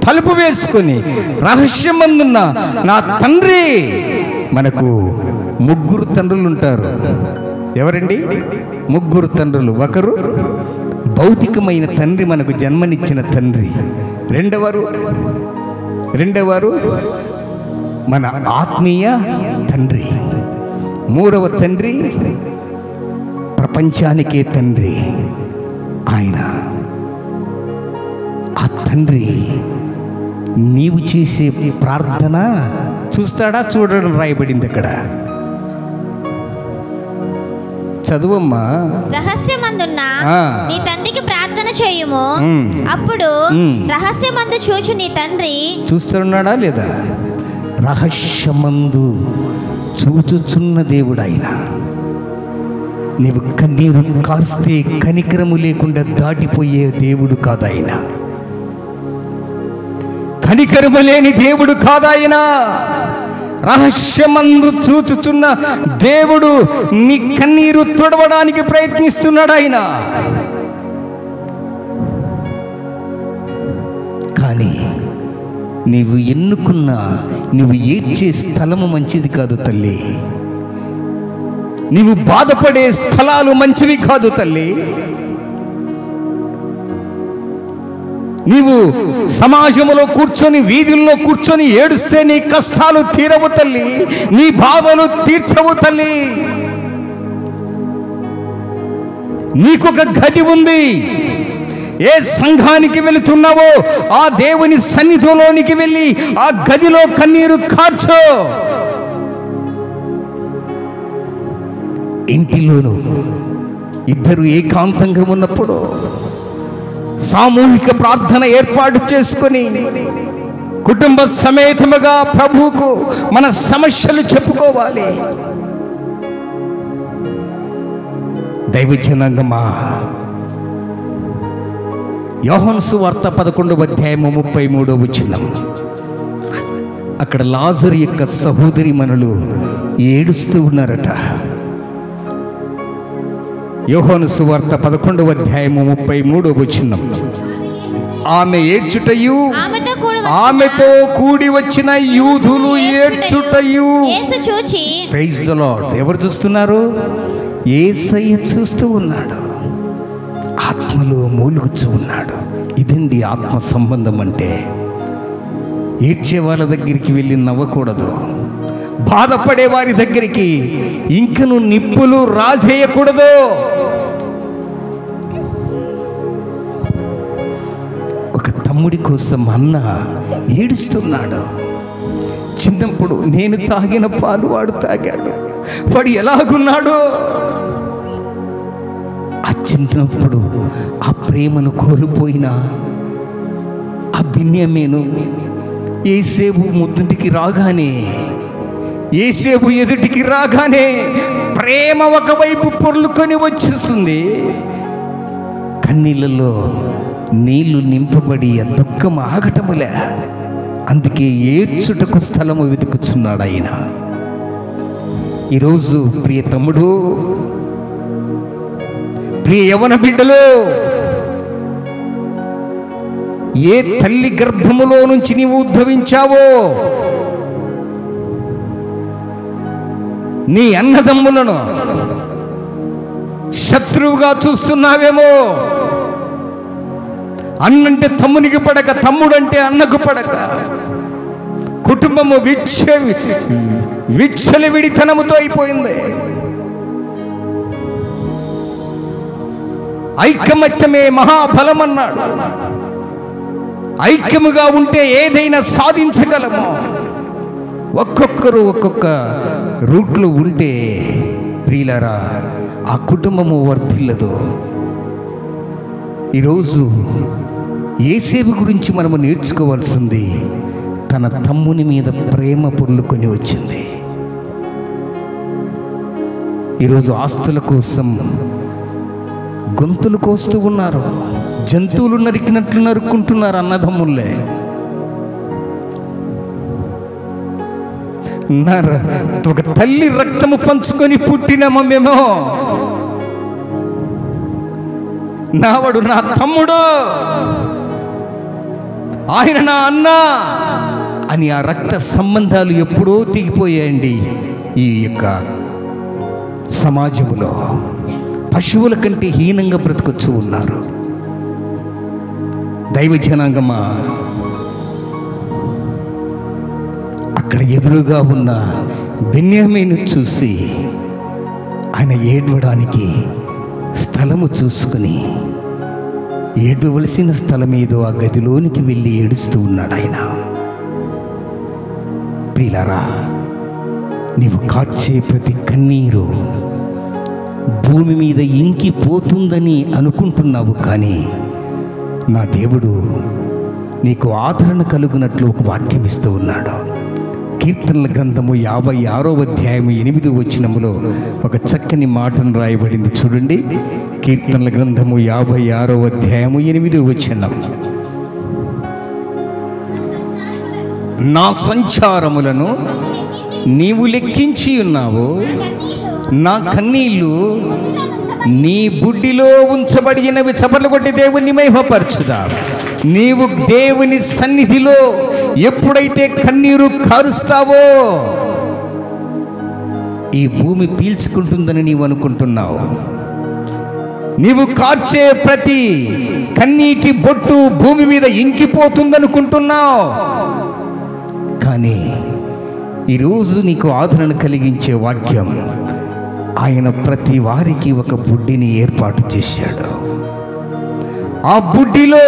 తలుపు వేసుకొని రహస్యమందున్న నా తండ్రి. మనకు ముగ్గురు తండ్రులు ఉంటారు. ఎవరండి? ముగ్గురు తండ్రులు. ఒకరు భౌతికమైన తండ్రి, మనకు జన్మనిచ్చిన తండ్రి. రెండవరు మన ఆత్మీయ తండ్రి. మూడవ తండ్రి ప్రపంచానికే తండ్రి. ఆయన ఆ తండ్రి నీవు చేసే ప్రార్థన చూస్తాడా చూడడం రాయబడింది అక్కడ. చదువమ్మా. రహస్యమందున్న నీ తండ్రికి ప్రార్థన చేయుము, అప్పుడు రహస్యమందు చూచు నీ తండ్రి. చూస్తున్నాడా లేదా? రహస్యమందు చూచుచున్న దేవుడు ఆయన. నీవు కన్నీరు కార్స్తే కనికరము లేకుండా దాటిపోయే దేవుడు కాదాయన. కనికరము లేని దేవుడు కాదాయన. రహస్యమందు చూచుచున్న దేవుడు నీ కన్నీరు తుడవడానికి ప్రయత్నిస్తున్నాడు ఆయన. కానీ నీవు ఎన్నుకున్న, నువ్వు ఏడ్చే స్థలము మంచిది కాదు తల్లి. నీవు బాధపడే స్థలాలు మంచివి కాదు తల్లి. నీవు సమాజంలో కూర్చొని, వీధుల్లో కూర్చొని ఏడుస్తే నీ కష్టాలు తీరవు తల్లి, నీ బాధలు తీర్చవు తల్లి. నీకొక గది ఉంది. ఏ సంఘానికి వెళుతున్నావో ఆ దేవుని సన్నిధిలోనికి వెళ్ళి ఆ గదిలో కన్నీరు కార్చో. ఇంటిలోనూ ఇద్దరు ఏకాంతంగా ఉన్నప్పుడు సామూహిక ప్రార్థన ఏర్పాటు చేసుకొని కుటుంబ సమేతముగా ప్రభువుకు మన సమస్యలు చెప్పుకోవాలి. దైవజనాంగమా, యోహాను సువార్త 11వ అధ్యాయము 33వ వచనం. అక్కడ లాజరు యొక్క సహోదరీమణులు ఏడుస్తూ ఉన్నారట. యోహాను సువార్త 11వ అధ్యాయము 33వ వచనం. ఆమె ఏడ్చుటయు ఆమెతో కూడి వచ్చిన యూదులు ఏడ్చుటయు. Praise the lord. ఎవరు చూస్తున్నారు? యేసయ్య చూస్తూ ఉన్నాడు, ఆత్మలో మూలుగుచూ ఉన్నాడు. ఇదండి ఆత్మ సంబంధం అంటే. ఏడ్చే వాళ్ళ దగ్గరికి వెళ్ళి నవ్వకూడదు. బాధపడే వారి దగ్గరికి ఇంకను నిప్పులు రాజేయకూడదు. ఒక తమ్ముడి కోసం అన్న ఏడుస్తున్నాడు. చిన్నప్పుడు నేను తాగిన పాలు వాడు తాగాడు. వాడు ఎలాగున్నాడో. ఆ చిన్నప్పుడు ఆ ప్రేమను కోల్పోయిన ఆ బిన్యామీను యేసేపు ముద్దుటికి రాగానే, యేసేపు ఎదుటికి రాగానే ప్రేమ ఒకవైపు పొర్లుకొని వచ్చేస్తుంది. కన్నీళ్ళలో నీళ్లు నింపబడి దుఃఖం ఆగటములే. అందుకే ఏడ్చుటకు స్థలము వెతుకుచున్నాడు ఆయన. ఈరోజు ప్రియ తమ్ముడు, ప్రియ యవన బిడ్డలు, ఏ తల్లి గర్భములో నుంచి నీవు ఉద్భవించావో, నీ అన్నదమ్ములను శత్రువుగా చూస్తున్నావేమో. అన్నంటే తమ్మునికి పడక, తమ్ముడంటే అన్నకు పడక, కుటుంబము విచ్చలవిడితనముతో అయిపోయింది. ఐకమత్యమే మహాబలం అన్నాడు. ఐక్యముగా ఉంటే ఏదైనా సాధించగలము. ఒక్కొక్కరు ఒక్కొక్క రూట్లో ఉంటే ప్రియులారా ఆ కుటుంబము వర్ధిల్లదు. ఈరోజు యేసేపు గురించి మనము నేర్చుకోవాల్సింది, తన తమ్ముని మీద ప్రేమ పొర్లుకొని వచ్చింది. ఈరోజు ఆస్తుల కోసం గొంతులు కోస్తూ ఉన్నారు. జంతువులు నరికినట్లు నరుక్కుంటున్నారు అన్నదమ్ముళ్ళే. ఒక తల్లి రక్తము పంచుకొని పుట్టినామో మేము. నావాడు నా తమ్ముడు, ఆయన నా అన్న అని ఆ రక్త సంబంధాలు ఎప్పుడో తెగిపోయాయండి. ఈ యొక్క సమాజంలో పశువుల కంటే హీనంగా బ్రతుకొచ్చు ఉన్నారు. దైవ జనాంగమా, అక్కడ ఎదురుగా ఉన్న బెన్యామీను చూసి ఆయన ఏడవడానికి స్థలము చూసుకుని, ఏడవలసిన స్థలం ఏదో ఆ గదిలోనికి వెళ్ళి ఏడుస్తూ ఉన్నాడు ఆయన. ప్రియులారా, నీవు కార్చే ప్రతి కన్నీరు భూమి మీద ఇంకిపోతుందని అనుకుంటున్నావు, కానీ నా దేవుడు నీకు ఆదరణ కలుగునట్లు ఒక వాక్యం ఇస్తూ ఉన్నాడు. కీర్తనల గ్రంథము 56వ అధ్యాయము 8వ వచనములో ఒక చక్కని మాటను రాయబడింది. చూడండి, కీర్తనల గ్రంథము 56వ అధ్యాయము 8వ వచనం. నా సంచారములను నీవు లెక్కించి ఉన్నావు, నా కన్నీళ్ళు నీ బుడ్డిలో ఉంచబడినవి. చపలు కొట్టి దేవుని మహిమపరచుదా. నీవు దేవుని సన్నిధిలో ఎప్పుడైతే కన్నీరు కారుస్తావో, ఈ భూమి పీల్చుకుంటుందని నీవు అనుకుంటున్నావు. నీవు కార్చే ప్రతి కన్నీటి బొట్టు భూమి మీద ఇంకిపోతుందనుకుంటున్నావు. కానీ ఈరోజు నీకు ఆదరణ కలిగించే వాక్యం, ఆయన ప్రతి వారికి ఒక బుడ్డిని ఏర్పాటు చేశాడు. ఆ బుడ్డిలో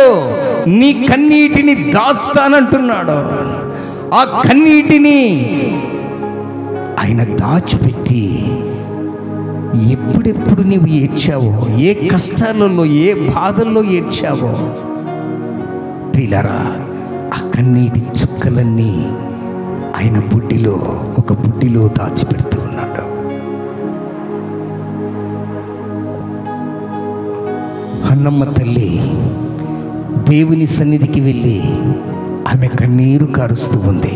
నీ కన్నీటిని దాస్తానంటున్నాడు. ఆ కన్నీటిని ఆయన దాచిపెట్టి ఎప్పుడెప్పుడు నీవు ఏడ్చావో, ఏ కష్టాలలో ఏ బాధల్లో ఏడ్చావో ప్రియులారా, ఆ కన్నీటి చుక్కలన్నీ ఆయన బుడ్డిలో ఒక బుడ్డిలో దాచిపెడుతూ ఉన్నాడు. హన్నమ్మ తల్లి దేవుని సన్నిధికి వెళ్ళి ఆమె కన్నీరు కారుస్తూ ఉంది.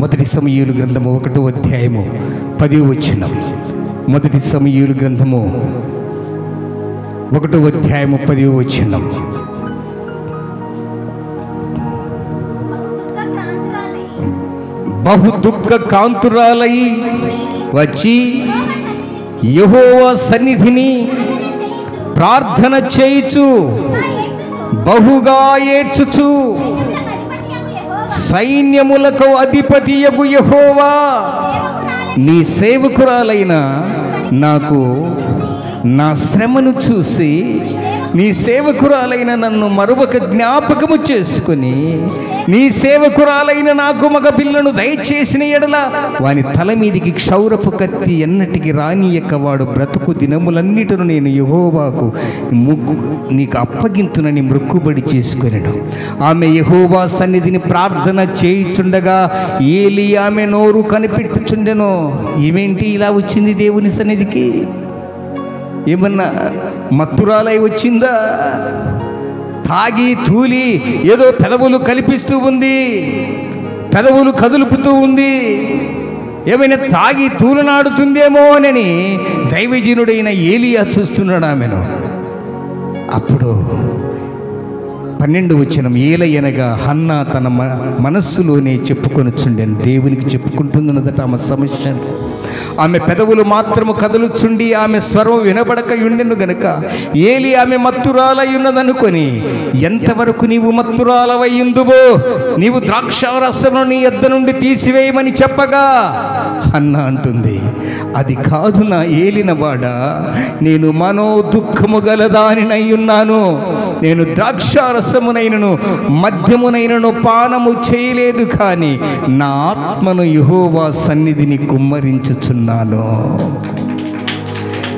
మొదటి సమూయేలు గ్రంథము 1వ అధ్యాయము 10వ వచనం. మొదటి సమూయేలు గ్రంథము 1వ అధ్యాయము 10వ వచనం. బహు దుఃఖ కాంతురాలై వచ్చి యెహోవా సన్నిధిని ప్రార్థన చేయుచు బహుగా ఏడ్చుచు సైన్యములకు అధిపతియగు యెహోవా, నీ సేవకురాలైన నాకు నా శ్రమను చూసి నీ సేవకురాలైన నన్ను మరొక జ్ఞాపకము చేసుకుని నీ సేవకురాలైన నాకు మగ పిల్లను దయచేసిన ఎడల వాని తల మీదికి క్షౌరపు కత్తి ఎన్నటికి రానియక వాడు బ్రతుకు దినములన్నిటిను నేను యెహోవాకు నీకు అప్పగింతునని మృక్కుబడి చేసుకొనెను. ఆమె యెహోవా సన్నిధిని ప్రార్థన చేయుచుండగా ఏలీ ఆమె నోరు కనిపెట్టుచుండెను. ఏమేంటి ఇలా వచ్చింది దేవుని సన్నిధికి? ఏమన్నా మత్తురాలై వచ్చిందా? తాగి తూలి ఏదో పెదవులు కల్పిస్తూ ఉంది, పెదవులు కదులుపుతూ ఉంది, ఏమైనా తాగి తూలనాడుతుందేమో అని దైవజనుడైన ఏలియా చూస్తున్నాడు ఆమెను. అప్పుడు 12వ వచనం, ఏలయనగా హన్నా తన మనస్సులోనే చెప్పుకొనుచుండెను. దేవునికి చెప్పుకుంటున్నదట ఆమె సమస్య. ఆమె పెదవులు మాత్రము కదులుచుండి ఆమె స్వరం వినబడక ఉండెను గనుక ఏలి ఆమె మత్తురాలయ్యున్నదనుకొని, ఎంతవరకు నీవు మత్తురాలవయ్యుందువో నీవు ద్రాక్షారసమును నీ యొద్ద నుండి తీసివేయమని చెప్పగా హన్నా అంటుంది, అది కాదు నా ఏలినవాడా, నేను మనో దుఃఖము గలదానినయ్యున్నాను. నేను ద్రాక్షారసమునైనను మద్యమునైనను పానము చేయలేదు, కానీ నా ఆత్మను యెహోవా సన్నిధిని కుమ్మరించుచున్నాను.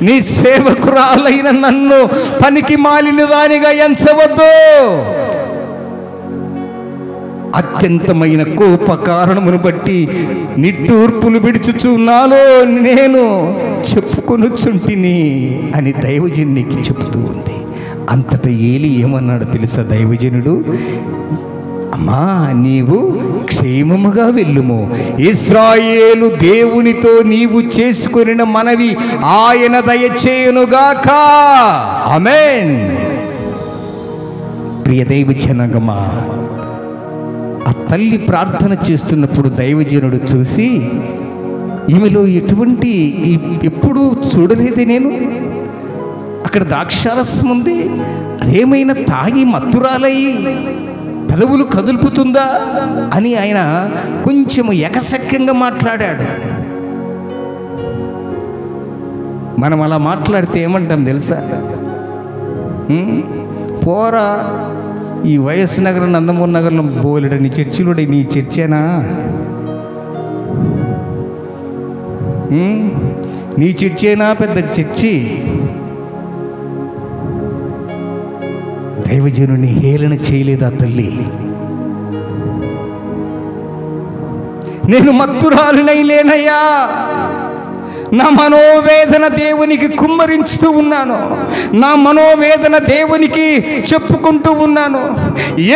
నీ సేవకురాలైన నన్ను పనికి మాలిన దానిగా ఎంచవద్దు. అత్యంతమైన కోప కారణమును బట్టి నిట్టూర్పులు విడుచుచు నాలో నేను చెప్పుకొనుచుంటిని అని దైవజనునికి చెబుతూ ఉంది. అంతటా ఏలి ఏమన్నాడు తెలుసా దైవజనుడు? అమ్మా, నీవు క్షేమముగా వెళ్ళుము, ఇశ్రాయేలు దేవునితో నీవు చేసుకొనిన మనవి ఆయన దయచేయునుగాక. ఆమేన్. ప్రియ దైవజనమా, ఆ తల్లి ప్రార్థన చేస్తున్నప్పుడు దైవజనుడు చూసి, ఈమెలో ఎటువంటి ఎప్పుడూ చూడలేదే నేను, అక్కడ ద్రాక్షారసం ఉంది, అదేమైనా తాగి మత్తురాలై పెదవులు కదులుపుతుందా అని ఆయన కొంచెం ఎకసక్యంగా మాట్లాడాడు. మనం అలా మాట్లాడితే ఏమంటాం తెలుసా? పోరా, ఈ వైఎస్ నగరం నందమూరి నగరంలో బోలెడు నీ చర్చిలో నీ చర్చేనా? నీ చర్చేనా పెద్ద చర్చి? దైవజనుని హేళన చేయలేదా తల్లి? నేను మత్తురాలినై లేనయ్యా, నా మనోవేదన దేవునికి కుమ్మరించుతూ ఉన్నాను, నా మనోవేదన దేవునికి చెప్పుకుంటూ ఉన్నాను.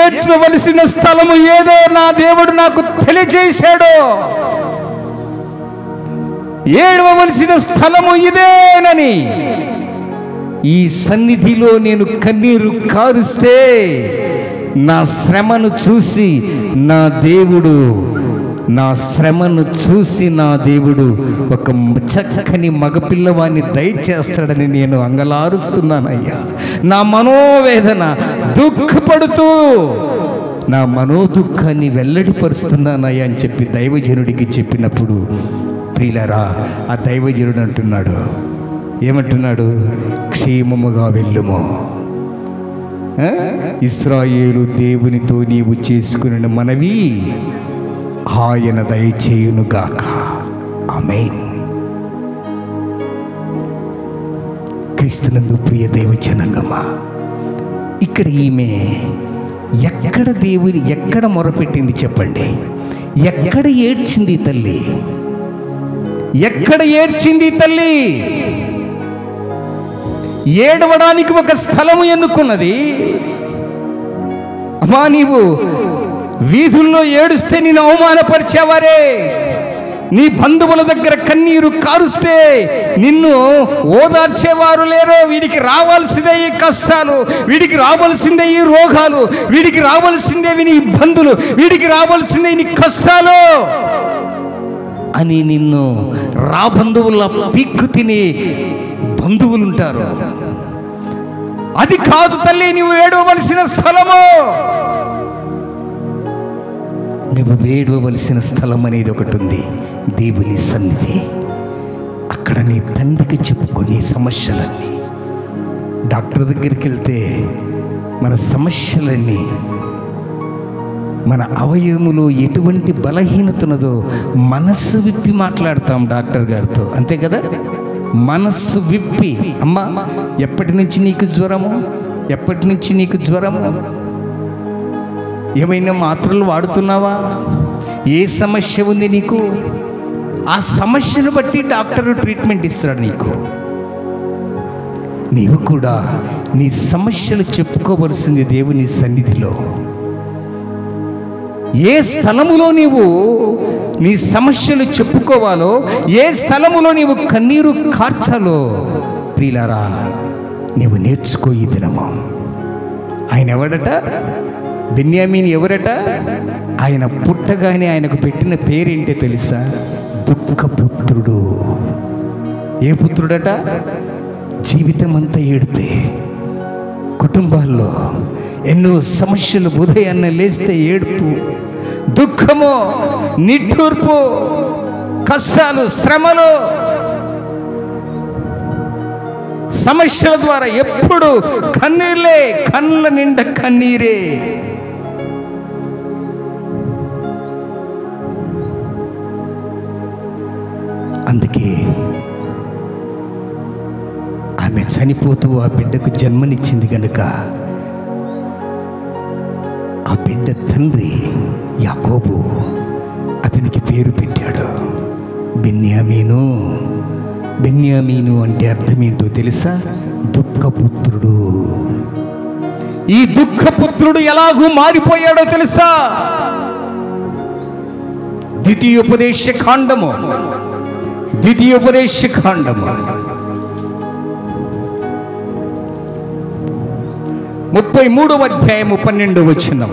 ఏడ్చవలసిన స్థలము ఏదో నా దేవుడు నాకు తెలియజేశాడు. ఏడవలసిన స్థలము ఇదేనని ఈ సన్నిధిలో నేను కన్నీరు కారుస్తే నా శ్రమను చూసి నా దేవుడు ఒక చక్కని మగపిల్లవాన్ని దయచేస్తాడని నేను అంగలారుస్తున్నానయ్యా. నా మనోవేదన దుఃఖపడుతూ నా మనోదుఃఖాన్ని వెల్లడిపరుస్తున్నానయ్యా అని చెప్పి దైవజనుడికి చెప్పినప్పుడు ప్రియులారా, ఆ దైవజనుడు అంటున్నాడు, ఏమంటున్నాడు? క్షేమముగా వెళ్ళుము, ఇశ్రాయేలు దేవునితో నీవు చేసుకున్న మనవి ఆయన దయచేయునుగాక. ఆమేన్. క్రీస్తునందు ప్రియ దైవజనాంగమా, ఇక్కడ ఈమె ఎక్కడ మొరపెట్టింది చెప్పండి? ఎక్కడ ఏడ్చింది తల్లి? ఎక్కడ ఏడ్చింది తల్లి? ఏడవడానికి ఒక స్థలము ఎన్నుకున్నది. అమ్మా, నీవు వీధుల్లో ఏడుస్తే నిన్ను అవమానపరిచేవారే, నీ బంధువుల దగ్గర కన్నీరు కారుస్తే నిన్ను ఓదార్చేవారు లేరో. వీడికి రావాల్సిందే ఈ కష్టాలు, వీడికి రావాల్సిందే ఈ రోగాలు, వీడికి రావాల్సిందే నీ ఇబ్బందులు, వీడికి రావాల్సిందే నీ కష్టాలు అని నిన్ను రా బంధువుల పీక్కు తిని బంధువులుంటారు. అది కాదు తల్లి నీవు ఏడవలసిన స్థలము. నువ్వు ఏడవలసిన స్థలం అనేది ఒకటి ఉంది, దేవుని సన్నిధి. అక్కడ నీ తండ్రికి చెప్పుకొని సమస్యలన్నీ. డాక్టర్ దగ్గరికి వెళ్తే మన సమస్యలన్నీ, మన అవయవములో ఎటువంటి బలహీనత ఉన్నదో మనస్సు విప్పి మాట్లాడతాం డాక్టర్ గారితో, అంతే కదా? మనస్సు విప్పి, అమ్మా ఎప్పటి నుంచి నీకు జ్వరము, ఎప్పటి నుంచి నీకు జ్వరము, ఏమైనా మాత్రలు వాడుతున్నావా, ఏ సమస్య ఉంది నీకు, ఆ సమస్యను బట్టి డాక్టర్ ట్రీట్మెంట్ ఇస్తాడు నీకు. నీవు కూడా నీ సమస్యలు చెప్పుకోవలసింది దేవుని సన్నిధిలో. ఏ స్థలములో నీవు నీ సమస్యలు చెప్పుకోవాలో, ఏ స్థలములో నీవు కన్నీరు కార్చాలో ప్రియులారా, నీవు నేర్చుకో ఈ దినము. ఆయన ఎవడట? బెన్యామీను ఎవరట? ఆయన పుట్టగానే ఆయనకు పెట్టిన పేరేంటో తెలుసా? దుఃఖపుత్రుడు. ఏ పుత్రుడట? జీవితం అంతా ఏడిపే, కుటుంబాల్లో ఎన్నో సమస్యలు, ఉదయాన్నే లేస్తే ఏడుపు, దుఃఖము, నిట్టూర్పు, కష్టాలు, శ్రమలు, సమస్యల ద్వారా ఎప్పుడు కన్నీర్లే, కళ్ళ నిండా కన్నీరే. అందుకే ఆమె చనిపోతూ ఆ బిడ్డకు జన్మనిచ్చింది గనుక ఆ బిడ్డ తండ్రి యాకోబు అతనికి పేరు పెట్టాడు బెన్యామీను. బెన్యామీను అంటే అర్థం ఏంటో తెలుసా? దుఃఖపుత్రుడు. ఈ దుఃఖపుత్రుడు ఎలాగూ మారిపోయాడో తెలుసా? ద్వితీయోపదేశ కాండము 33వ అధ్యాయము 12వ వచనం.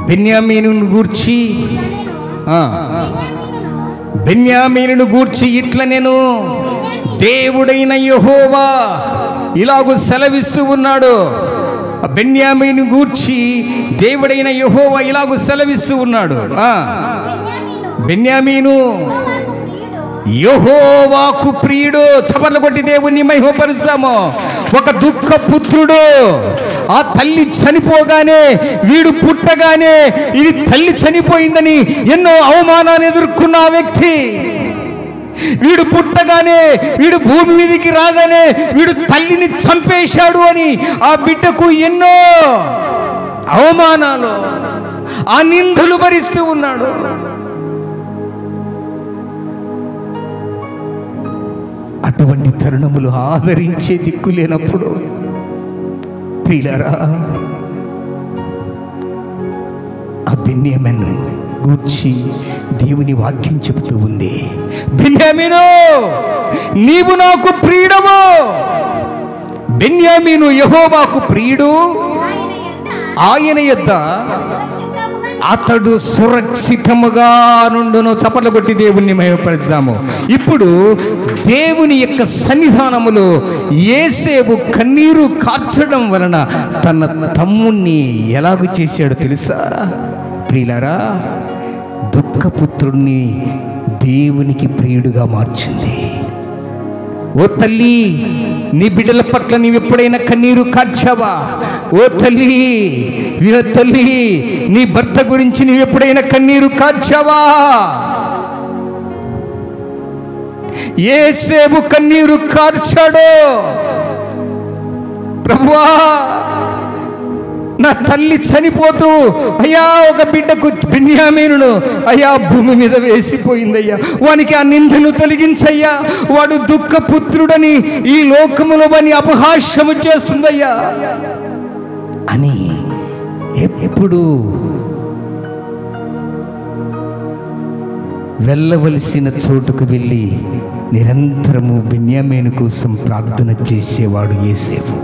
బెన్యామీనును గూర్చి ఇట్లా నేను దేవుడైన యెహోవా ఇలాగూ సెలవిస్తూ ఉన్నాడు. బెన్యామీను గూర్చి దేవుడైన యెహోవా ఇలాగూ సెలవిస్తూ ఉన్నాడు. బెన్యామీను యెహోవాకు ప్రియుడు. చపర్లు కొట్టి దేవుణ్ణి మహిమపరుస్తాము. ఒక దుఃఖపుత్రుడు. ఆ తల్లి చనిపోగానే, వీడు పుట్టగానే ఇది తల్లి చనిపోయిందని ఎన్నో అవమానాన్ని ఎదుర్కొన్న ఆ వ్యక్తి, వీడు పుట్టగానే, వీడు భూమి మీదకి రాగానే వీడు తల్లిని చంపేశాడు అని ఆ బిడ్డకు ఎన్నో అవమానాలు, ఆ నిందలు భరిస్తూ ఉన్నాడు. అటువంటి తరుణములు ఆదరించే దిక్కు లేనప్పుడు ప్రియులారా, ఆ బెన్యామీను గూర్చి దేవుని వాక్యం చెబుతూ ఉంది. బెన్యామీను నీవు నాకు ప్రియుడవు. బెన్యామీను యెహోవాకు ప్రియుడు, ఆయన యొద్ద అతడు సురక్షితముగా నుండును. చప్పట్లు కొట్టి దేవుణ్ణి మహిమపరుస్తాము. ఇప్పుడు దేవుని యొక్క సన్నిధానములో యోసేపు కన్నీరు కార్చడం వలన తన తమ్ముణ్ణి ఎలాగ చేశాడో తెలుసా ప్రియులారా? దుఃఖపుత్రుణ్ణి దేవునికి ప్రియుడుగా మార్చింది. ఓ తల్లి, నీ బిడ్డల పట్ల నీవు ఎప్పుడైనా కన్నీరు కార్చావా? ఓ తల్లి, నీ భర్త గురించి నీవు ఎప్పుడైనా కన్నీరు కార్చావా? యోసేపు కన్నీరు కార్చాడు. ప్రభువా, నా తల్లి చనిపోతూ అయ్యా ఒక బిడ్డకు బెన్యామీనును అయ్యా భూమి మీద వేసిపోయిందయ్యా, వానికి ఆ నిందను తొలగించయ్యా, వాడు దుఃఖపుత్రుడని ఈ లోకములో వాని అపహాస్యము చేస్తుందయ్యా అని ఎప్పుడు వెళ్ళవలసిన చోటుకు వెళ్ళి నిరంతరము బెన్యామీను కోసం ప్రార్థన చేసేవాడు యోసేపు.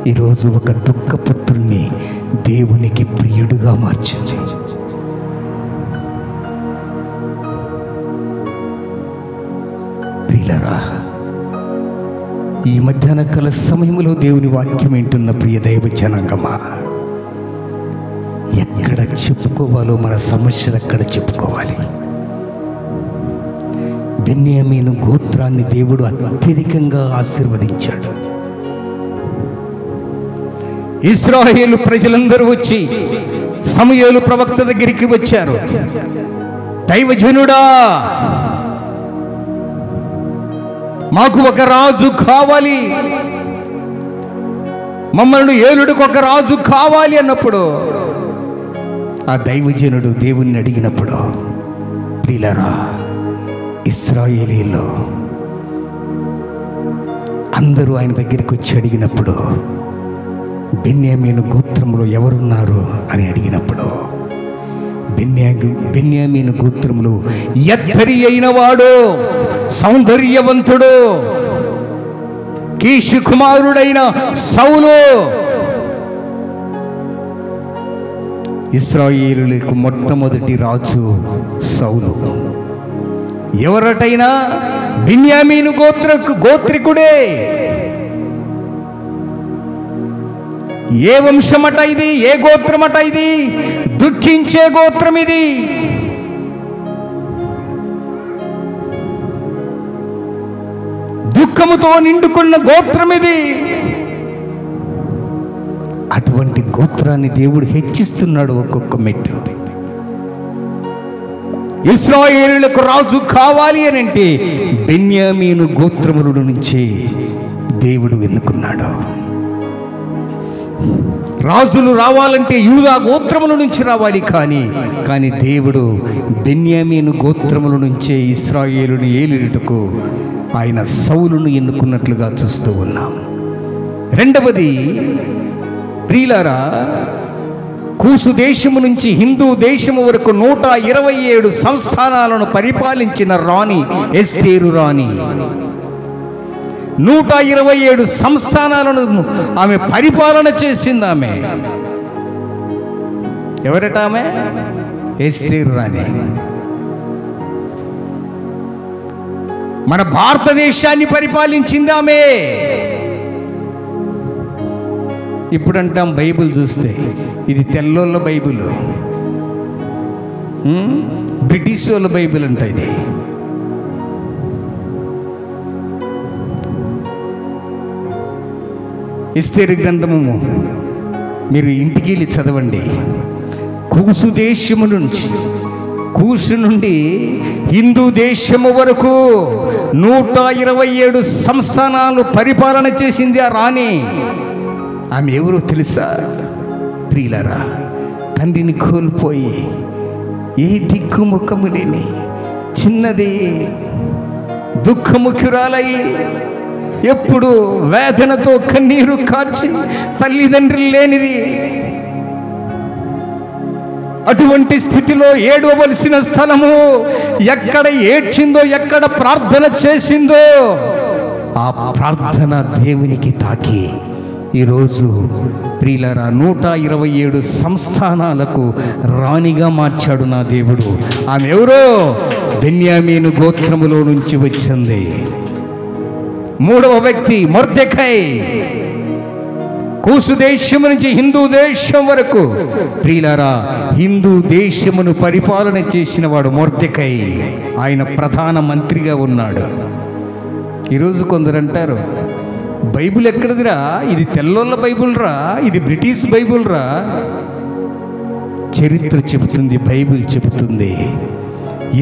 ఈరోజు ఒక దుఃఖపుత్రుణ్ణి దేవునికి ప్రియుడుగా మార్చింది. ప్రియులారా, ఈ మధ్యాహ్న కాల సమయంలో దేవుని వాక్యం వింటున్న ప్రియ దైవ జనాంగమా, ఎక్కడ చెప్పుకోవాలో మన సమస్యలు అక్కడ చెప్పుకోవాలి. బెన్యామీను గోత్రాన్ని దేవుడు అత్యధికంగా ఆశీర్వదించాడు. ఇశ్రాయేలు ప్రజలందరూ వచ్చి సమూయేలు ప్రవక్త దగ్గరికి వచ్చారు. దైవజనుడా, మాకు ఒక రాజు కావాలి, మమ్మల్ని ఏలుడికి ఒక రాజు కావాలి అన్నప్పుడు ఆ దైవజనుడు దేవుణ్ణి అడిగినప్పుడు, ప్రియులారా, ఇశ్రాయేలీలో అందరూ ఆయన దగ్గరికి వచ్చి అడిగినప్పుడు బెన్యామీను గోత్రంలో ఎవరున్నారు అని అడిగినప్పుడు బెన్యామీను గోత్రంలో ఎత్తరి అయిన వాడు, సౌందర్యవంతుడు, కీషు కుమారుడైన సౌలు, ఇశ్రాయేలులకు మొట్టమొదటి రాజు సౌలు. ఎవరటైనా బెన్యామీను గోత్రికుడే. ఏ వంశమట ఇది? ఏ గోత్రమట ఇది? దుఃఖించే గోత్రం ఇది. దుఃఖముతో నిండుకున్న గోత్రం ఇది. అటువంటి గోత్రాన్ని దేవుడు హెచ్చిస్తున్నాడు ఒక్కొక్క మెట్టు. ఇశ్రాయేలులకు రాజు కావాలి అని అంటే బెన్యామీను గోత్రముల నుంచి దేవుడు ఎన్నుకున్నాడు. రాజులు రావాలంటే యూదా గోత్రముల నుంచి రావాలి, కానీ దేవుడు బెన్యామీను గోత్రముల నుంచే ఇశ్రాయేలుని ఏలుటకు ఆయన సౌలును ఎన్నుకున్నట్లుగా చూస్తూ ఉన్నాం. రెండవది, ప్రియులారా, కూసు దేశము నుంచి హిందూ దేశము వరకు 127 సంస్థానాలను పరిపాలించిన రాణి ఎస్తేరు రాణి. 127 సంస్థానాలను ఆమె పరిపాలన చేసింది. ఆమె ఎవరట? ఆమె ఎస్తేరు రాణి. మన భారతదేశాన్ని పరిపాలించింది ఆమె. ఇప్పుడు అంటాం బైబిల్ చూస్తే ఇది తెల్లోళ్ళ బైబిల్, బ్రిటిష్ వాళ్ళ బైబిల్ అంట ఇది. ఎస్తేరు గ్రంథము మీరు ఇంటికి వెళ్ళి చదవండి. కూసు దేశము నుంచి, కూసు నుండి హిందూ దేశము వరకు 127 సంస్థానాలు పరిపాలన చేసింది ఆ రాణి. ఆమె ఎవరో తెలుసా ప్రియులారా? తండ్రిని కోల్పోయి ఏ దిక్కు ముఖము లేని చిన్నది దుఃఖముఖురాలై ఎప్పుడు వేదనతో కన్నీరు కార్చి తల్లిదండ్రులు లేనిది. అటువంటి స్థితిలో ఏడవలసిన స్థలము, ఎక్కడ ఏడ్చిందో, ఎక్కడ ప్రార్థన చేసిందో, ఆ ప్రార్థన దేవునికి తాకి ఈరోజు ప్రియులారా, 127 సంస్థానాలకు రాణిగా మార్చాడు నా దేవుడు. ఆమె ఎవరో? బెన్యామీను గోత్రములో నుంచి వచ్చింది. మూడవ వ్యక్తి మొర్దెకై. కూసు దేశము నుంచి హిందూ దేశం వరకు ప్రియులారా, హిందూ దేశమును పరిపాలన చేసిన వాడు మొర్దెకై. ఆయన ప్రధాన మంత్రిగా ఉన్నాడు. ఈరోజు కొందరు అంటారు, బైబిల్ ఎక్కడిదిరా, ఇది తెల్లోళ్ళ బైబిల్ రా, ఇది బ్రిటిష్ బైబిల్ రా. చరిత్ర చెబుతుంది, బైబిల్ చెబుతుంది,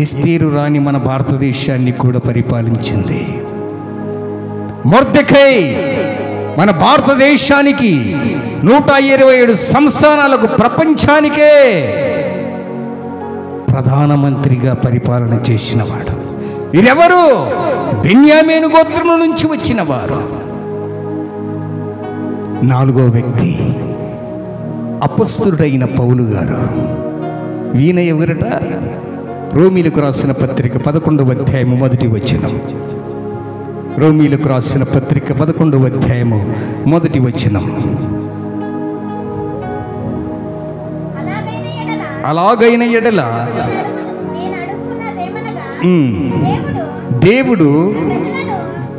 ఎస్తేరు రాణి మన భారతదేశాన్ని కూడా పరిపాలించింది. మొర్దెకై మన భారతదేశానికి 127 సంస్థానాలకు, ప్రపంచానికే ప్రధానమంత్రిగా పరిపాలన చేసినవాడు. వీరెవరు? బెన్యామీను గోత్రం నుంచి వచ్చిన వారు. నాలుగో వ్యక్తి అపొస్తలుడైన పౌలు గారు. ఈయన ఎవరట? రోమీలకు రాసిన పత్రిక 11వ అధ్యాయము 1వ వచనం. రోమీలకు రాసిన పత్రిక 11వ అధ్యాయము 1వ వచనం. అలాగైన ఎడల దేవుడు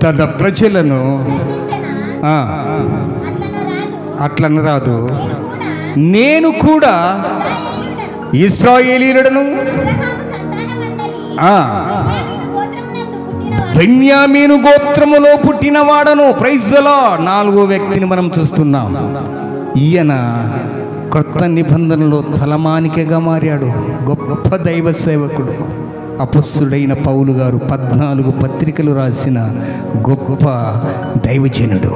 తన ప్రజలను అట్లను రాదు, నేను కూడా ఇశ్రాయేలీయులను బెన్యామీను గోత్రములో పుట్టినవాడను. Praise the Lord. నాలుగో వ్యక్తిని మనం చూస్తున్నాం. ఈయన కొత్త నిబంధనలో తలమానికగా మారాడు. గొప్ప దైవ సేవకుడు, అపొస్తలుడైన పౌలు గారు 14 పత్రికలు రాసిన గొప్ప దైవజనుడు.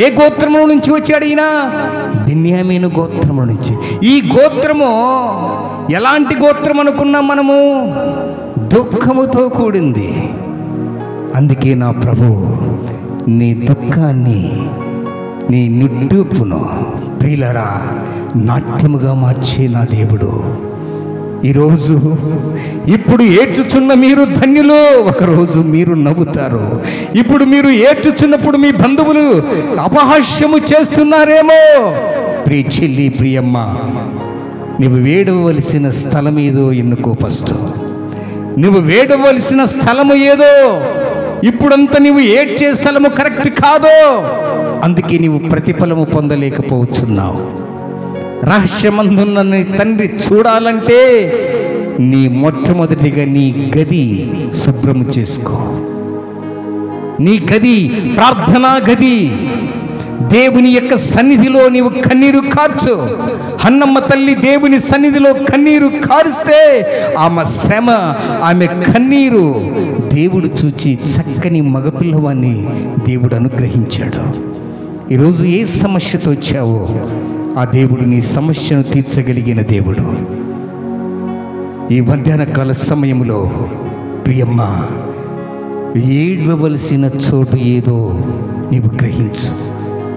ఏ గోత్రము నుంచి వచ్చాడు ఈయన? బెన్యామీను గోత్రము నుంచి. ఈ గోత్రము ఎలాంటి గోత్రం అనుకున్నాం మనము? దుఃఖముతో కూడింది. అందుకే నా ప్రభు నీ దుఃఖాన్ని, నీ నిట్టూర్పును ప్రియులారా నాట్యముగా మార్చే నా దేవుడు. ఈరోజు ఇప్పుడు ఏడ్చుచున్న మీరు ధన్యులు, ఒకరోజు మీరు నవ్వుతారు. ఇప్పుడు మీరు ఏడ్చుచున్నప్పుడు మీ బంధువులు అపహాస్యము చేస్తున్నారేమో. ప్రియ చెల్లి, ప్రియమ్మ, నువ్వు వేడవలసిన స్థలం ఏదో ఎన్నుకో. ఫస్ట్ నువ్వు వేడవలసిన స్థలము ఏదో. ఇప్పుడంతా నువ్వు ఏడ్చే స్థలము కరెక్ట్ కాదు. అందుకే నీవు ప్రతిఫలము పొందలేకపోతున్నావు. రహస్యమందున్న నీ తండ్రి చూడాలంటే నీ మొట్టమొదటిగా నీ గది శుభ్రము చేసుకో. నీ గది ప్రార్థనా గది. దేవుని యొక్క సన్నిధిలో నీవు కన్నీరు కార్చు. హన్నమ్మ తల్లి దేవుని సన్నిధిలో కన్నీరు కారిస్తే ఆమె శ్రమ, ఆమె కన్నీరు దేవుడు చూచి చక్కని మగపిల్లవాన్ని దేవుడు అనుగ్రహించాడు. ఈరోజు ఏ సమస్యతో వచ్చావో ఆ దేవుడు నీ సమస్యను తీర్చగలిగిన దేవుడు. ఈ మధ్యాహ్న కాల సమయంలో ప్రియమ్మ, ఏడవలసిన చోటు ఏదో నీవు గ్రహించు.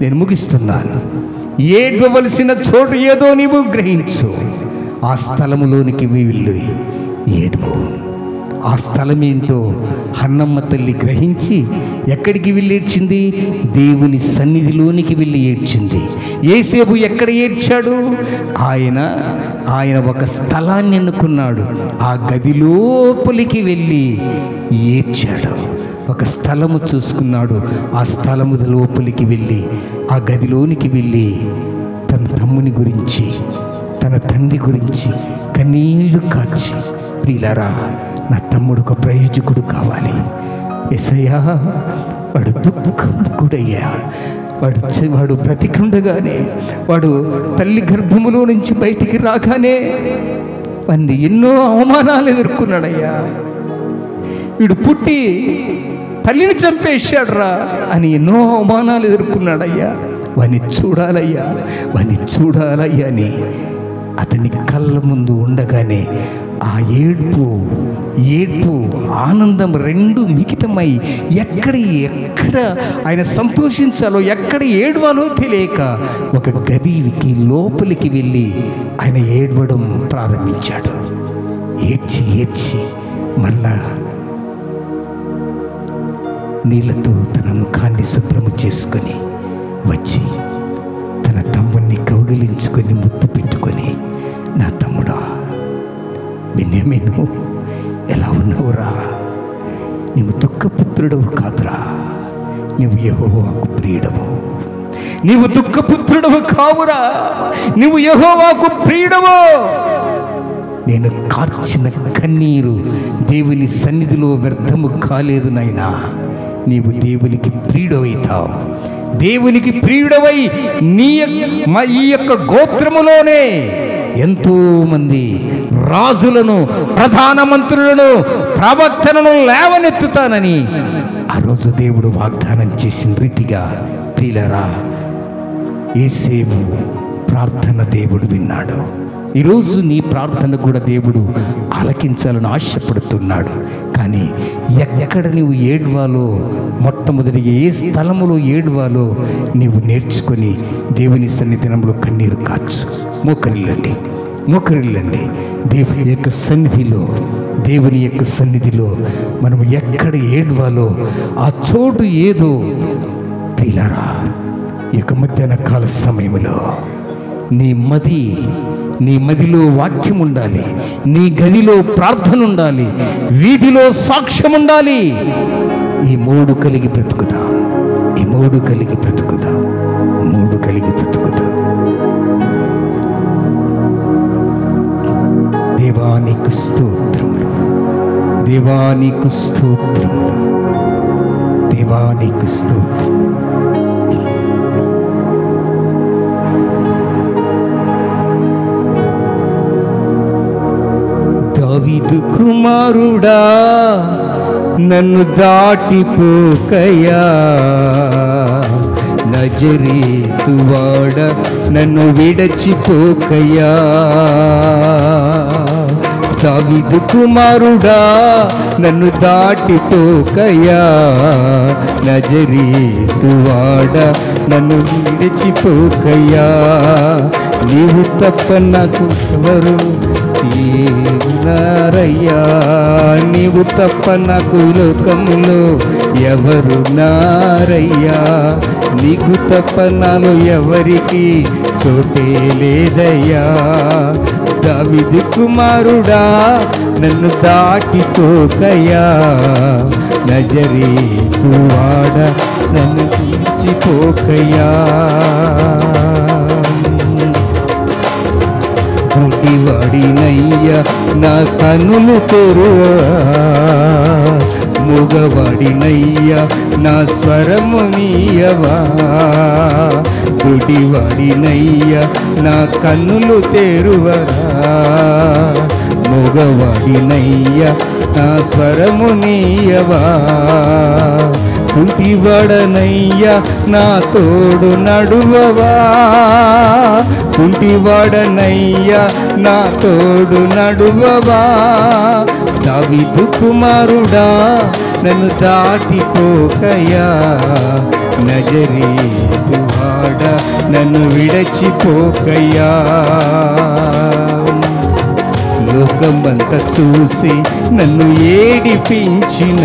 నేను ముగిస్తున్నాను. ఏడవలసిన చోటు ఏదో నీవు గ్రహించు. ఆ స్థలములోనికి వెళ్ళి ఏడువు. ఆ స్థలం ఏంటో హన్నమ్మ తల్లి గ్రహించి ఎక్కడికి వెళ్ళి ఏడ్చింది? దేవుని సన్నిధిలోనికి వెళ్ళి ఏడ్చింది. యేసేపు ఎక్కడ ఏడ్చాడు? ఆయన ఒక స్థలాన్ని ఎన్నుకున్నాడు. ఆ గది లోపలికి వెళ్ళి ఏడ్చాడు. ఒక స్థలము చూసుకున్నాడు. ఆ స్థలము లోపలికి వెళ్ళి, ఆ గదిలోనికి వెళ్ళి తన తమ్ముని గురించి, తన తండ్రి గురించి కన్నీళ్లు కార్చి, ప్రియులారా నా తమ్ముడు ఒక ప్రయోజకుడు కావాలి. యేసయ్యా, వాడు దుఃఖముడయ్యా. వాడు బ్రతికుండగానే, వాడు తల్లి గర్భములో నుంచి బయటికి రాగానే వాడిని ఎన్నో అవమానాలు ఎదుర్కొన్నాడయ్యా. వీడు పుట్టి తల్లిని చంపేశాడు రా అని ఎన్నో అవమానాలు ఎదుర్కొన్నాడయ్యా. వాడిని చూడాలయ్యా అని అతని కళ్ళ ముందు ఉండగానే ఆ ఏడ్పు ఆనందం రెండు మిగితమై ఎక్కడ ఆయన సంతోషించాలో, ఎక్కడ ఏడవాలో తెలియక ఒక గదికి లోపలికి వెళ్ళి ఆయన ఏడవడం ప్రారంభించాడు. ఏడ్చి మళ్ళా నీళ్ళతో తన ముఖాన్ని శుభ్రము చేసుకొని వచ్చి తన కౌగిలించుకొని ముద్దు పెట్టుకొని, నా తమ్ముడా బెన్యామీను ఎలా ఉన్నావురా? నీవు దుఃఖపుత్రుడవు కాదురా, నీవు యెహోవాకు ప్రియుడవు. నీవు దుఃఖపుత్రుడవు కావురా, నీవు యెహోవాకు ప్రియుడవు. నేను కార్చిన కన్నీరు దేవుని సన్నిధిలో వ్యర్థము కాలేదు నాయనా. నీవు దేవునికి ప్రియుడవైతావు. దేవునికి ప్రియుడవై ఈ యొక్క గోత్రములోనే ఎంతోమంది రాజులను, ప్రధానమంత్రులను, ప్రవక్తలను లేవనెత్తుతానని ఆ రోజు దేవుడు వాగ్దానం చేసిన రీతిగా ప్రియులారా, యేసేపు ప్రార్థన దేవుడు విన్నాడు. ఈరోజు నీ ప్రార్థన కూడా దేవుడు ఆలకించాలని ఆశపడుతున్నాడు. కానీ ఎక్కడ నీవు ఏడవాలో, మొట్టమొదటిగా ఏ స్థలములో ఏడవాలో నీవు నేర్చుకొని దేవుని సన్నిధానంలో కన్నీరు కార్చు. మోకరిల్లండి, మోకరిల్లండి. దేవుని యొక్క సన్నిధిలో మనం ఎక్కడ ఏడవాలో ఆ చోటు ఏదో ప్రియులారా, ఈ యొక్క మధ్యాహ్న కాల సమయంలో నీ మదిలో వాక్యం ఉండాలి, నీ గదిలో ప్రార్థన ఉండాలి, వీధిలో సాక్ష్యం ఉండాలి. ఈ మూడు కలిగి బ్రతుకుదా, దేవానికి స్తోత్రములు, దేవానికి స్తోత్రములు, దేవానికి స్తోత్రం. దావీదు కుమారుడా నన్ను దాటిపోకయ్యా, నజరేతువాడ నన్ను విడచిపోకయ్యా. దావీదు కుమారుడా నన్ను దాటిపోకయ్యా, నజరేతువాడ నన్ను విడచిపోకయ్యా. నీవు తప్ప నాకు ఎవరు నారయ్యా, నీవు తప్ప నాకు లోకములో ఎవరు నారయ్యా. నీకు తప్ప నాలో ఎవరికి చోటే లేదయ్యా. దావీదు కుమారుడా నన్ను దాటిపోకయ్యా, నజరేతువాడ నన్ను విడిచిపోకయ్యా. గుడ్డివాడినయ్యా నా కన్నులు తెరువా, మూగవాడినయ్యా నా స్వరము నీయవా. గుడ్డివాడినయ్యా నా కన్నులు తెరువరా, మూగవాడినయ్యా నా స్వరము నీయవా. కుంటివాడనయ్యా నా తోడు నడువవా, కుంటివాడనయ్యా నా తోడు నడువవా. దావీదు కుమారుడా నన్ను దాటిపోకయ్యా, నజరేతువాడ నన్ను విడచిపోకయ్యా. లోకమంతా చూసి నన్ను ఏడిపించిన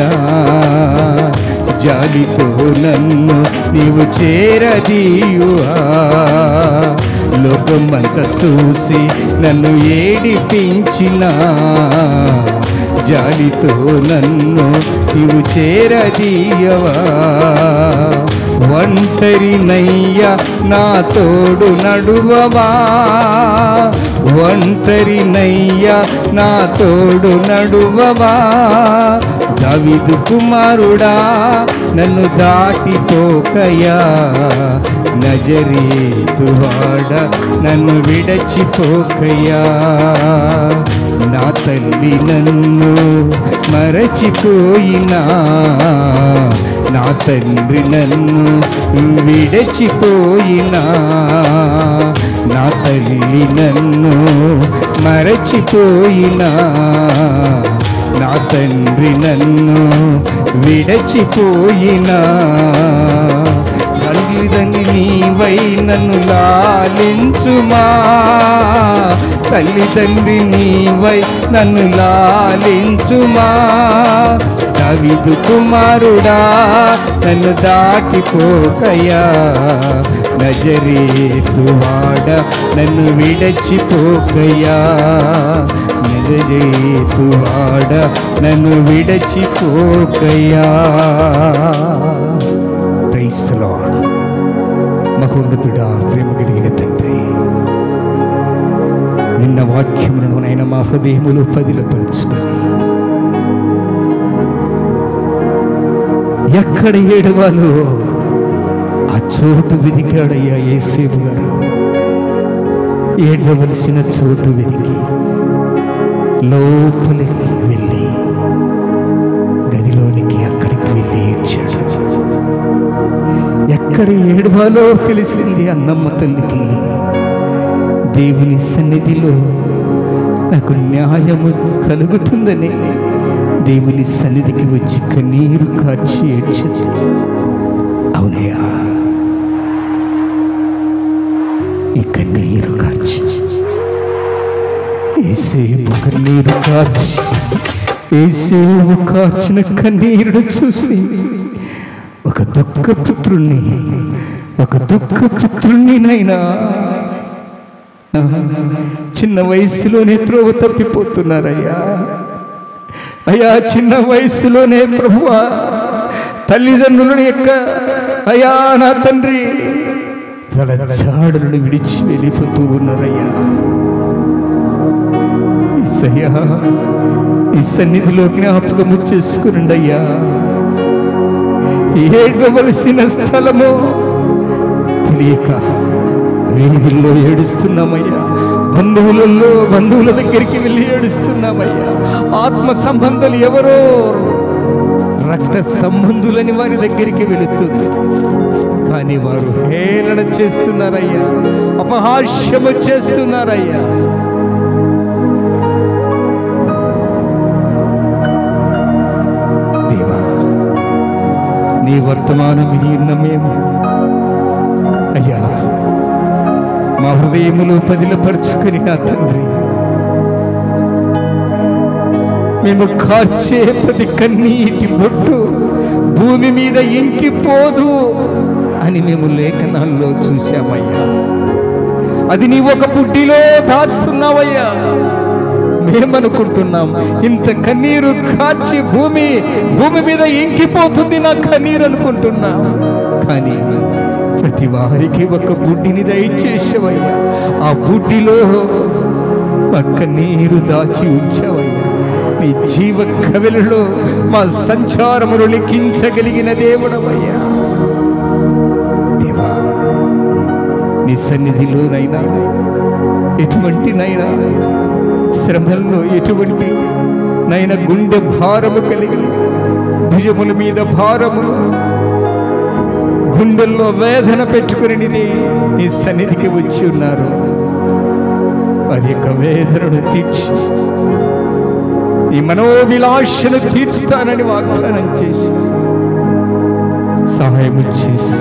జాలితో నన్ను నీవు చేరదీయువా. లోకమంతా చూసి నన్ను ఏడిపించిన జాలితో నన్ను నీవు చేరదీయవా. ఒంటరినయ్యా నా తోడు నడువవా, ఒంటరినయ్యా నా తోడు నడువవా. దావీదు కుమారుడా నన్ను దాటిపోకయ్యా, నజరేతువాడ నన్ను విడచిపోకయ్యా. నా తల్లి నన్ను మరచిపోయినా, నా తండ్రి నన్ను విడచిపోయినా, నా తల్లి నన్ను మరచిపోయినా, నా తండ్రి నన్ను విడచిపోయినా. తల్లిదండ్రి నీవై నన్ను లాలించుమా, తల్లిదండ్రి నీవై నన్ను లాలించుమా. దావీదు కుమారుడా నన్ను దాటిపోకయ్యా, నజరేతువాడ నన్ను విడచిపోకయ్యా, నజరేతువాడ నన్ను విడచిపోకయ్యా. Praise the lord. మహోన్నతుడా, ప్రేమ కలిగిన తండ్రి, నిన్న వాక్యములను నాయన మా హృదయములో పదిలపరుచుకొని ఎక్కడ ఏడవాలో ఆ చోటు వెదికాడయ్యా యేసేపు గారు. ఏడవలసిన చోటు వెదికి లోపలికి వెళ్ళి గదిలోనికి అక్కడికి వెళ్ళి ఏడ్చాడు. ఎక్కడ ఏడవాలో తెలిసింది అన్నమ్మ తల్లికి. దేవుని సన్నిధిలో నాకు న్యాయము కలుగుతుందని దేవుని సన్నిధికి వచ్చి కన్నీరు కార్చి ఏడ్చింది. అవునయ్యా, ఈ కన్నీరు కార్చి యేసేపు కన్నీరు కార్చి యేసేపు కార్చిన కన్నీరును చూసి ఒక దుఃఖపుత్రుణ్ణి నైనా చిన్న వయసులోనే త్రోవ తప్పిపోతున్నారయ్యా. అయ్యా, చిన్న వయసులోనే ప్రభువా తల్లిదండ్రుల యొక్క అయ్యా నా తండ్రి వాళ్ళ జాడలను విడిచి వెళ్ళిపోతూ ఉన్నారయ్యా. ఈసయ్యా, ఈ సన్నిధిలో జ్ఞాపకము చేసుకునండి అయ్యా. ఏడవలసిన స్థలము తెలియక వీధుల్లో ఏడుస్తున్నామయ్యా. బంధువుల దగ్గరికి వెళ్ళి ఏడుస్తున్నామయ్యా. ఆత్మ సంబంధాలు ఎవరో రక్త సంబంధులని వారి దగ్గరికి వెళుతుంది, కానీ వారు హేళన చేస్తున్నారయ్యా, అపహాస్యము చేస్తున్నారయ్యా. దేవా, నీ వర్తమానం విన్న మేము అయ్యా మా హృదయములో పదిలపరుచుకుని నా తండ్రి, మేము కార్చే ప్రతి కన్నీటి బొట్టు భూమి మీద ఇంకిపోదు అని మేము లేఖనాల్లో చూశామయ్యా. అది నీ ఒక బుడ్డిలో దాస్తున్నావయ్యా. మేమనుకుంటున్నాం ఇంత కన్నీరు కార్చి భూమి మీద ఇంకిపోతుంది నా కన్నీరు అనుకుంటున్నాం, కానీ ప్రతి వారికి ఒక బుడ్డిని దయచేసావయ్యా. ఆ బుడ్డిలో ఒక్క నీరు దాచి ఉంచావయ్యా. నీ జీవ కవిలలో మా సంచారమును లిఖించగలిగిన దేవుడవయ్యా. దేవా, నీ సన్నిధిలోనైనా ఎటువంటి నైనా శ్రమల్లో ఎటువంటి నైనా గుండె భారము కలిగి భుజముల మీద భారము గుండెల్లో వేదన పెట్టుకుని నీ సన్నిధికి వచ్చి ఉన్నారు. వారి యొక్క వేదనను తీర్చి ఈ మనోవిలాషను తీర్చుతానని వాగ్దానం చేసి సహాయం చేసి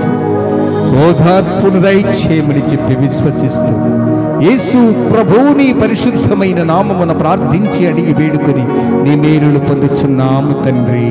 ఓదార్పును దయచేయమని చెప్పి విశ్వసిస్తూ యేసు ప్రభువుని పరిశుద్ధమైన నామమున ప్రార్థించి అడిగి వేడుకొని నీ మేలులు పొందుచున్నాము తండ్రి.